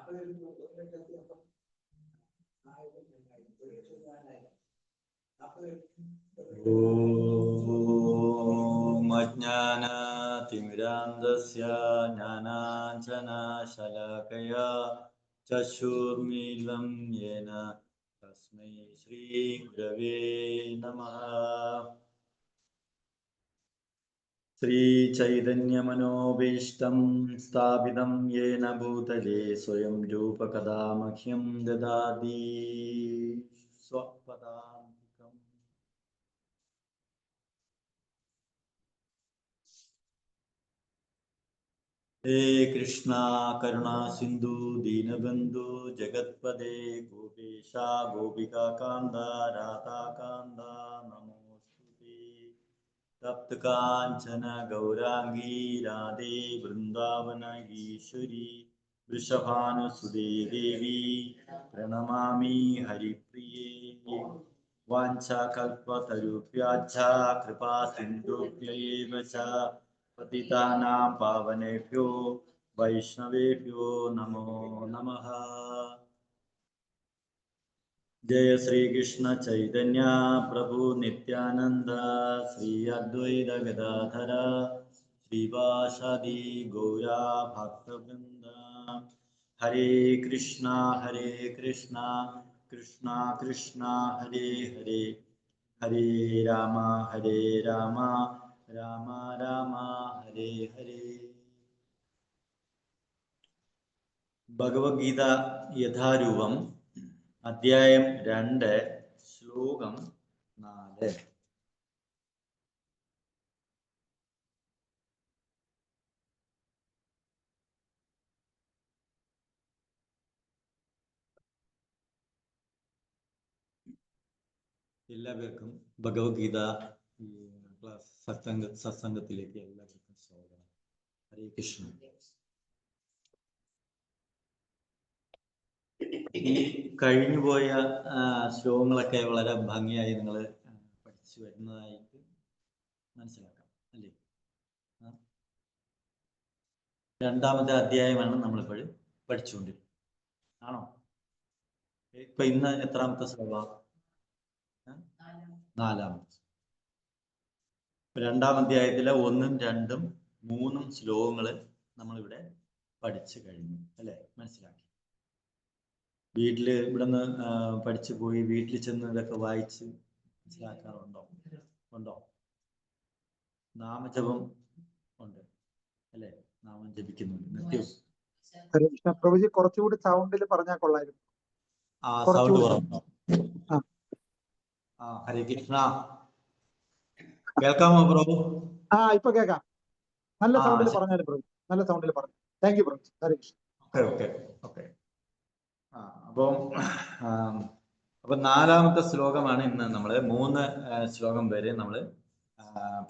ഓം അജ്ഞാനതിമിരാന്ധസ്യ ജ്ഞാനാഞ്ജനശലാകയാ ചക്ഷുർമീലിതം യേന തസ്മൈ ശ്രീഗുരവേ നമഃ. ശ്രീചൈതന്യമനോഭീഷ്ടം സ്ഥാപിതം യേന ഭൂതലേ സ്വയം രൂപകഥാ മഹ്യം ദദാതി സ്വപദാന്തികം. ഹേ കൃഷ്ണ കരുണ സിന്ധു ദീനബന്ധു ജഗത്പദേ ഗോപേശ ഗോപികാകാന്ത രാധാകാന്ത നമോസ്തുതേ. തപ്തകാഞ്ചന ഗൗരാംഗീ രാധേ വൃന്ദാവനഗീശ്വരി വൃഷഭാനുസുതേ ദേവി പ്രണമാമി ഹരിപ്രിയേ. വാഞ്ചാകൽപതരുഭ്യശ്ച കൃപാ സിന്ധുഭ്യൈവ ച പതിതാനാം പാവനേഭ്യോ വൈഷ്ണവേഭ്യോ നമോ നമഃ. ജയ ശ്രീകൃഷ്ണ ചൈതന്യ പ്രഭു നിത്യാനന്ദ ശ്രീ അദ്വൈത ഗദാധര ശ്രീവാസാദി ഗൗരാ ഭക്തവൃന്ദ. ഹരേ കൃഷ്ണ കൃഷ്ണ കൃഷ്ണ ഹരേ ഹരേ, ഹരേ രാമ രാമ രാമ ഹരേ ഹരേ. ഭഗവത്ഗീത യഥാരൂപം അധ്യായം 2 ശ്ലോകം 4. എല്ലാവർക്കും ഭഗവത്ഗീത ക്ലാസ് സത്സംഗത്തിലേക്ക് എല്ലാവർക്കും സ്വാഗതം. ഹരേ കൃഷ്ണ. ഈ കഴിഞ്ഞുപോയ ശ്ലോകങ്ങളൊക്കെ വളരെ ഭംഗിയായി നിങ്ങൾ പഠിച്ചു വരുന്നതായിട്ട് മനസ്സിലാക്കാം അല്ലേ? രണ്ടാമത്തെ അധ്യായമാണ് നമ്മളിപ്പോൾ പഠിച്ചുകൊണ്ടിരിക്കുന്നത്, ആണോ? ഇപ്പൊ ഇന്ന് എത്രാമത്തെ ശ്ലോകം? 4-ാമത്തെ. രണ്ടാം അധ്യായത്തിലെ 1, 2, 3 ശ്ലോകങ്ങൾ നമ്മളിവിടെ പഠിച്ചു കഴിഞ്ഞു അല്ലേ? മനസ്സിലാക്കി. വീട്ടിൽ ഇവിടെ നിന്ന് പഠിച്ചു പോയി വീട്ടിൽ ചെന്ന് ഇതൊക്കെ വായിച്ച് മനസ്സിലാക്കാറുണ്ടോ? നാമജപം ഉണ്ട് അല്ലേ? നാമം ജപിക്കുന്നുണ്ട് നിത്യവും. പ്രഭുജി കുറച്ചുകൂടി സൗണ്ടിൽ പറഞ്ഞാൽ കൊള്ളായിരുന്നു. സൗണ്ട് കുറവുണ്ടോ? ഹരേ കൃഷ്ണ. കേൾക്കാമോ പ്രഭു? ഇപ്പൊ കേൾക്കാം. നല്ല സൗണ്ടിൽ പറഞ്ഞാലും പ്രഭു, നല്ല സൗണ്ടിൽ പറഞ്ഞു. Thank you Prabhu. Hare Krishna. Okay. അപ്പൊ 4-ാമത്തെ ശ്ലോകമാണ് ഇന്ന് നമ്മൾ. 3 ശ്ലോകം വരെ നമ്മൾ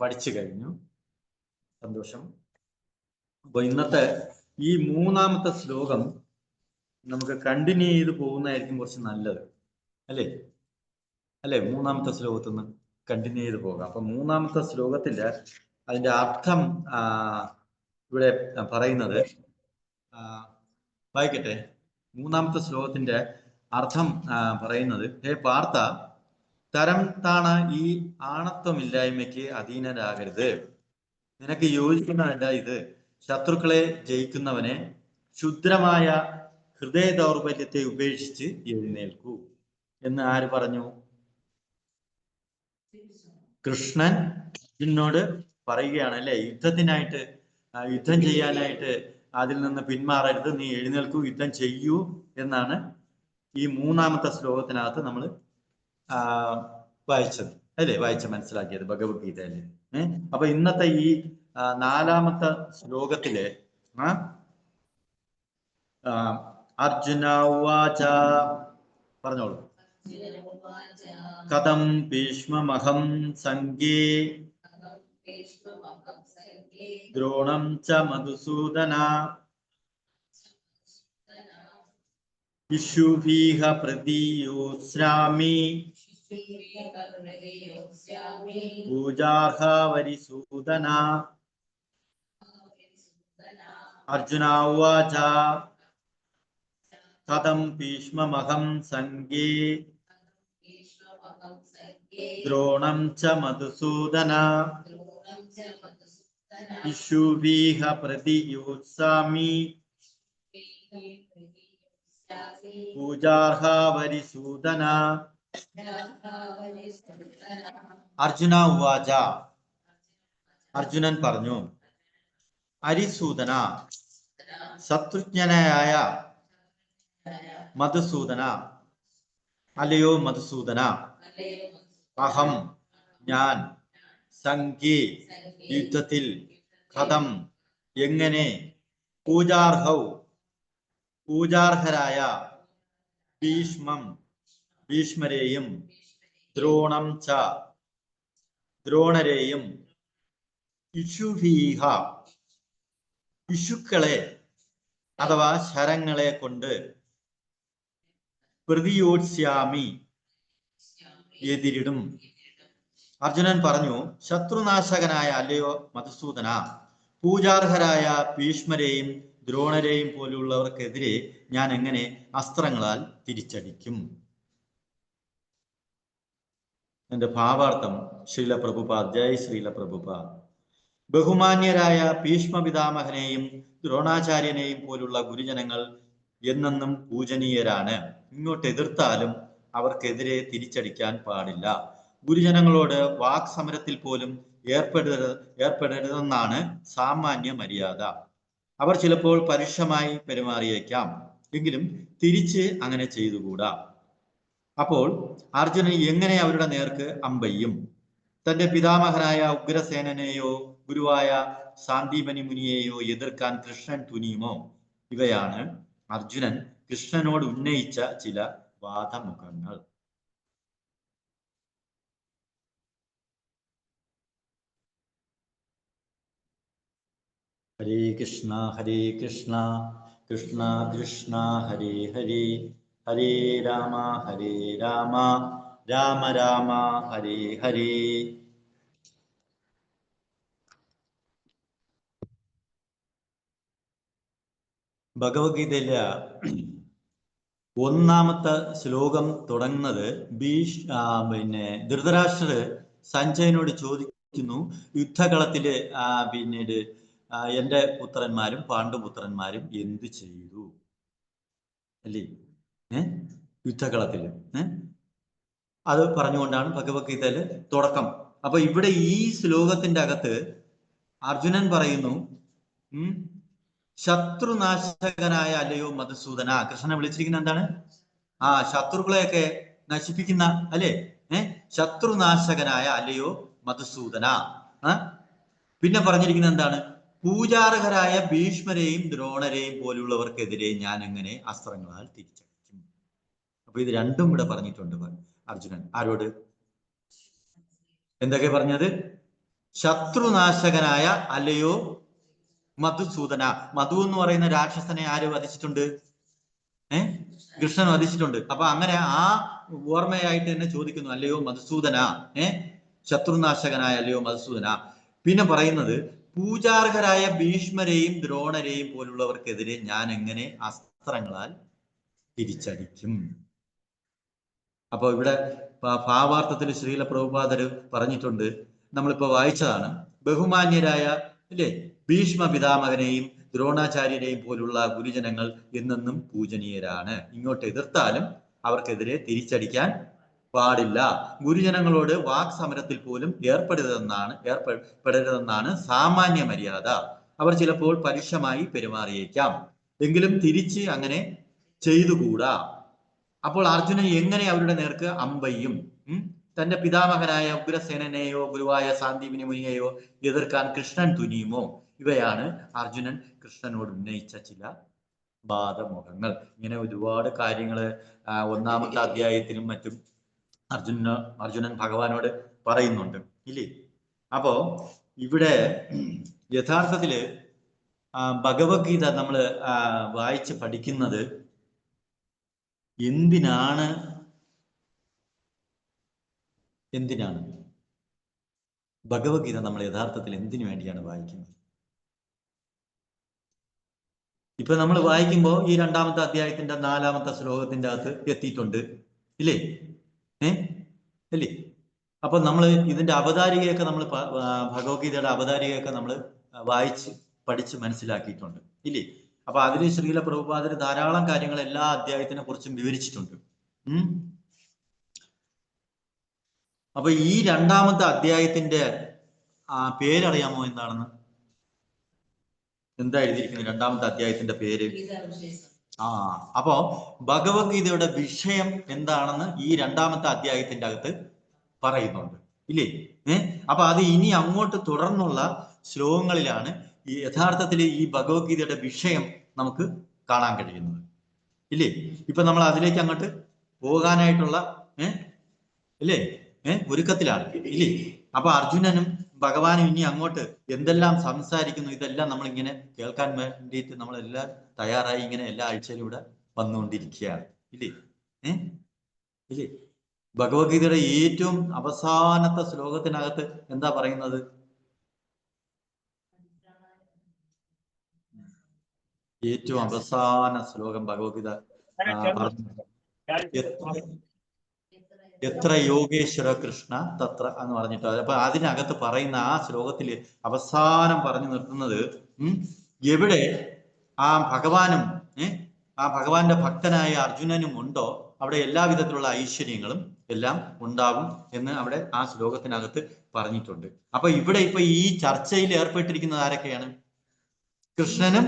പഠിച്ചു കഴിഞ്ഞു. സന്തോഷം. അപ്പൊ ഇന്നത്തെ ഈ 3-ാമത്തെ ശ്ലോകം നമുക്ക് കണ്ടിന്യൂ ചെയ്ത് പോകുന്നതായിരിക്കും കുറച്ച് നല്ലത് അല്ലേ? 3-ാമത്തെ ശ്ലോകത്തിൽ നിന്ന് കണ്ടിന്യൂ ചെയ്ത് പോകാം. അപ്പൊ 3-ാമത്തെ ശ്ലോകത്തിന്റെ അതിന്റെ അർത്ഥം ഇവിടെ പറയുന്നത് വായിക്കട്ടെ. 3-ാമത്തെ ശ്ലോകത്തിന്റെ അർത്ഥം പറയുന്നത്: ഹേ പാർത്ഥ, തരം താണ ഈ ആണത്വമില്ലായ്മയ്ക്ക് അധീനരാകരുത്. നിനക്ക് യോജിക്കുന്നതല്ല ഇത്. ശത്രുക്കളെ ജയിക്കുന്നവനെ ക്ഷുദ്രമായ ഹൃദയ ദൗർബല്യത്തെ ഉപേക്ഷിച്ച് എഴുന്നേൽക്കൂ എന്ന് ആര് പറഞ്ഞു? കൃഷ്ണൻ അർജുനോട് പറയുകയാണ് അല്ലെ? യുദ്ധം ചെയ്യാനായിട്ട് അതിൽ നിന്ന് പിന്മാറരുത്, നീ എഴുന്നേൽക്കൂ, യുദ്ധം ചെയ്യൂ എന്നാണ് ഈ 3-ാമത്തെ ശ്ലോകത്തിനകത്ത് നമ്മൾ വായിച്ചത് അല്ലേ? മനസ്സിലാക്കിയത് ഭഗവത്ഗീതയില്. അപ്പൊ ഇന്നത്തെ ഈ 4-ാമത്തെ ശ്ലോകത്തില് അർജുന ഉവാച, പറഞ്ഞോളൂ. കഥം ഭീഷ്മമഹം സംഘേ ദ്രോണം ച മധുസൂദന ഇഷുഭീഹ പ്രതിയോസ്രാമി പൂജാർഹ വരിസൂദന. അർജുന ഉവാച കഥം ഭീഷ്മമഹം സംഗേ ദ്രോണം ച മധുസൂദന ഇഷുവീഹ പ്രതിയോത്സാമി പൂജാർഹാവരിസൂദന. അർജുന ഉവാച. അർജുനൻ പറഞ്ഞു, അരിസൂദന, ശത്രുജ്ഞനായ മധുസൂദന, അല്ലയോ മധുസൂദന, അഹം ഞാൻ, സംഘേ യുദ്ധത്തിൽ, കഥം എങ്ങനെ, പൂജാർഹൗ പൂജാർഹരായ, ഭീഷ്മം ഭീഷ്മരെയും, ദ്രോണം ച ദ്രോണരെയും, ഇഷുഭീഹ ഇഷുക്കളെ അഥവാ ശരങ്ങളെ കൊണ്ട്, പ്രതിയോത്സ്യാമി എതിരിടും. അർജുനൻ പറഞ്ഞു, ശത്രുനാശകനായ അല്ലയോ മധുസൂദന, പൂജാർഹരായ ഭീഷ്മരെയും ദ്രോണരെയും പോലുള്ളവർക്കെതിരെ ഞാൻ എങ്ങനെ അസ്ത്രങ്ങളാൽ തിരിച്ചടിക്കും? എന്റെ ഭാവാർത്ഥം ശ്രീല പ്രഭുപാദ്. ജയ് ശ്രീല പ്രഭുപാദ്. ബഹുമാന്യരായ ഭീഷ്മ പിതാമഹനെയും ദ്രോണാചാര്യനെയും പോലുള്ള ഗുരുജനങ്ങൾ എന്നെന്നും പൂജനീയരാണ്. ഇങ്ങോട്ട് എതിർത്താലും അവർക്കെതിരെ തിരിച്ചടിക്കാൻ പാടില്ല. ഗുരുജനങ്ങളോട് വാക് സമരത്തിൽ പോലും ഏർപ്പെടരുതെന്നാണ് സാമാന്യ മര്യാദ. അവർ ചിലപ്പോൾ പരുഷമായി പെരുമാറിയേക്കാം, എങ്കിലും തിരിച്ച് അങ്ങനെ ചെയ്തുകൂടാ. അപ്പോൾ അർജുനൻ എങ്ങനെ അവരുടെ നേർക്ക് അമ്പയ്യും? തന്റെ പിതാമഹനായ ഉഗ്രസേനനെയോ ഗുരുവായ സാന്ദീപനി മുനിയെയോ എതിർക്കാൻ കൃഷ്ണൻ തുനിയുമോ? ഇവയാണ് അർജുനൻ കൃഷ്ണനോട് ഉന്നയിച്ച ചില വാദമുഖങ്ങൾ. ഹരേ കൃഷ്ണ കൃഷ്ണ കൃഷ്ണ ഹരേ ഹരേ, ഹരേ രാമ രാമ രാമ ഹരേ ഹരേ. ഭഗവത്ഗീതയിലെ ഒന്നാമത്തെ ശ്ലോകം തുടങ്ങുന്നത് ധൃതരാഷ്ട്രർ സഞ്ജയനോട് ചോദിക്കുന്നു, യുദ്ധകളത്തില് പിന്നീട് എൻ്റെ പുത്രന്മാരും പാണ്ഡുപുത്രന്മാരും എന്ത് ചെയ്തു അല്ലേ? യുദ്ധകളത്തില് അത് പറഞ്ഞുകൊണ്ടാണ് ഭഗവത്ഗീതയില് തുടക്കം. അപ്പൊ ഇവിടെ ഈ ശ്ലോകത്തിന്റെ അകത്ത് അർജുനൻ പറയുന്നു, ശത്രുനാശകനായ അല്ലയോ മധുസൂദന. കൃഷ്ണനെ വിളിച്ചിരിക്കുന്ന എന്താണ്? ശത്രുക്കളെയൊക്കെ നശിപ്പിക്കുന്ന അല്ലേ? ശത്രുനാശകനായ അല്ലയോ മധുസൂദന. പിന്നെ പറഞ്ഞിരിക്കുന്നത് എന്താണ്? പൂജാർഹരായ ഭീഷ്മരെയും ദ്രോണരെയും പോലുള്ളവർക്കെതിരെ ഞാൻ എങ്ങനെ അസ്ത്രങ്ങളാൽ തിരിച്ചടിക്കും? അപ്പൊ ഇത് രണ്ടും ഇവിടെ പറഞ്ഞിട്ടുണ്ട് അർജുനൻ. ആരോട്? എന്തൊക്കെ പറഞ്ഞത്? ശത്രുനാശകനായ അല്ലയോ മധുസൂദന. മധു എന്ന് പറയുന്ന രാക്ഷസനെ ആര് വധിച്ചിട്ടുണ്ട്? കൃഷ്ണൻ വധിച്ചിട്ടുണ്ട്. അപ്പൊ അങ്ങനെ ആ ഓർമ്മയായിട്ട് തന്നെ ചോദിക്കുന്നു, അല്ലയോ മധുസൂദന, ശത്രുനാശകനായ അല്ലയോ മധുസൂദന. പിന്നെ പറയുന്നത്, പൂജാർഹരായ ഭീഷ്മരെയും ദ്രോണരെയും പോലുള്ളവർക്കെതിരെ ഞാൻ എങ്ങനെ അസ്ത്രങ്ങളാൽ തിരിച്ചടിക്കും? അപ്പൊ ഇവിടെ ഭാവാർത്ഥത്തിൽ ശ്രീല പ്രഭുപാദർ പറഞ്ഞിട്ടുണ്ട്, നമ്മളിപ്പോ വായിച്ചതാണ്. ബഹുമാന്യരായ അല്ലേ ഭീഷ്മ പിതാമഹനെയും ദ്രോണാചാര്യനെയും പോലുള്ള ഗുരുജനങ്ങൾ എന്നെന്നും പൂജനീയരാണ്. ഇങ്ങോട്ട് എതിർത്താലും അവർക്കെതിരെ തിരിച്ചടിക്കാൻ പാടില്ല. ഗുരുജനങ്ങളോട് വാക് സമരത്തിൽ പോലും ഏർപ്പെടരുതെന്നാണ് സാമാന്യ മര്യാദ. അവർ ചിലപ്പോൾ പരുഷമായി പെരുമാറിയേക്കാം, എങ്കിലും തിരിച്ച് അങ്ങനെ ചെയ്തുകൂടാ. അപ്പോൾ അർജുനൻ എങ്ങനെ അവരുടെ നേർക്ക് അമ്പയ്യും? തന്റെ പിതാമഹനായ ഉഗ്രസേനനെയോ ഗുരുവായ സാന്ദീപനി മുനിയെയോ എതിർക്കാൻ കൃഷ്ണൻ തുനിയുമോ? ഇവയാണ് അർജുനൻ കൃഷ്ണനോട് ഉന്നയിച്ച ചില വാദമുഖങ്ങൾ. ഇങ്ങനെ ഒരുപാട് കാര്യങ്ങൾ ഒന്നാമത്തെ അധ്യായത്തിലും മറ്റും അർജുനൻ ഭഗവാനോട് പറയുന്നുണ്ട് ഇല്ലേ? അപ്പോ ഇവിടെ യഥാർത്ഥത്തില് ഭഗവത്ഗീത നമ്മൾ വായിച്ച് പഠിക്കുന്നത് എന്തിനാണ് ഭഗവത്ഗീത നമ്മൾ യഥാർത്ഥത്തിൽ എന്തിനു വേണ്ടിയാണ് വായിക്കുന്നത്? ഇപ്പൊ നമ്മൾ വായിക്കുമ്പോൾ ഈ 2-ാമത്തെ അധ്യായത്തിന്റെ 4-ാമത്തെ ശ്ലോകത്തിന്റെ അകത്ത് എത്തിയിട്ടുണ്ട്, ഇല്ലേ? അല്ലേ? അപ്പൊ നമ്മൾ ഇതിന്റെ അവതാരികയൊക്കെ നമ്മൾ ഭഗവത്ഗീതയുടെ അവതാരികയൊക്കെ നമ്മൾ വായിച്ച് പഠിച്ച് മനസ്സിലാക്കിയിട്ടുണ്ട്, ഇല്ലേ? അപ്പൊ അതിൽ ശ്രീല പ്രഭുപാദർ ധാരാളം കാര്യങ്ങൾ എല്ലാ അധ്യായത്തിനെ കുറിച്ചും വിവരിച്ചിട്ടുണ്ട്. അപ്പൊ ഈ 2-ാമത്തെ അധ്യായത്തിന്റെ പേരറിയാമോ എന്താണെന്ന്? എന്താ എഴുതിയിരിക്കുന്നത് 2-ാമത്തെ അധ്യായത്തിന്റെ പേര്? അപ്പോ ഭഗവത്ഗീതയുടെ വിഷയം എന്താണെന്ന് ഈ 2-ാമത്തെ അധ്യായത്തിന്റെ അകത്ത് പറയുന്നുണ്ട്, ഇല്ലേ? അപ്പൊ അത് ഇനി അങ്ങോട്ട് തുടർന്നുള്ള ശ്ലോകങ്ങളിലാണ് ഈ യഥാർത്ഥത്തിൽ ഈ ഭഗവത്ഗീതയുടെ വിഷയം നമുക്ക് കാണാൻ കഴിയുന്നത്, ഇല്ലേ? ഇപ്പൊ നമ്മൾ അതിലേക്ക് അങ്ങോട്ട് പോകാനായിട്ടുള്ള ഇല്ലേ ഒരുക്കത്തിലാണ്, ഇല്ലേ? അപ്പൊ അർജുനനും ഭഗവാനും ഇനി അങ്ങോട്ട് എന്തെല്ലാം സംസാരിക്കുന്നു ഇതെല്ലാം നമ്മളിങ്ങനെ കേൾക്കാൻ വേണ്ടിയിട്ട് നമ്മളെല്ലാം തയ്യാറായി ഇങ്ങനെ എല്ലാ ആഴ്ചയിലും ഇവിടെ വന്നുകൊണ്ടിരിക്കുകയാണ്, ഇല്ലേ? ഇല്ലേ? ഭഗവത്ഗീതയുടെ ഏറ്റവും അവസാനത്തെ ശ്ലോകത്തിനകത്ത് എന്താ പറയുന്നത്? ഏറ്റവും അവസാന ശ്ലോകം ഭഗവത്ഗീത എത്ര യോഗേശ്വര കൃഷ്ണ തത്ര എന്ന് പറഞ്ഞിട്ട്, അപ്പൊ അതിനകത്ത് പറയുന്ന ആ ശ്ലോകത്തിൽ അവസാനം പറഞ്ഞു നിർത്തുന്നത് എവിടെ ആ ഭഗവാനും ആ ഭഗവാന്റെ ഭക്തനായ അർജുനനും ഉണ്ടോ അവിടെ എല്ലാവിധത്തിലുള്ള ഐശ്വര്യങ്ങളും എല്ലാം ഉണ്ടാകും എന്ന് അവിടെ ആ ശ്ലോകത്തിനകത്ത് പറഞ്ഞിട്ടുണ്ട്. അപ്പൊ ഇവിടെ ഇപ്പൊ ഈ ചർച്ചയിൽ ഏർപ്പെട്ടിരിക്കുന്നത് ആരൊക്കെയാണ്? കൃഷ്ണനും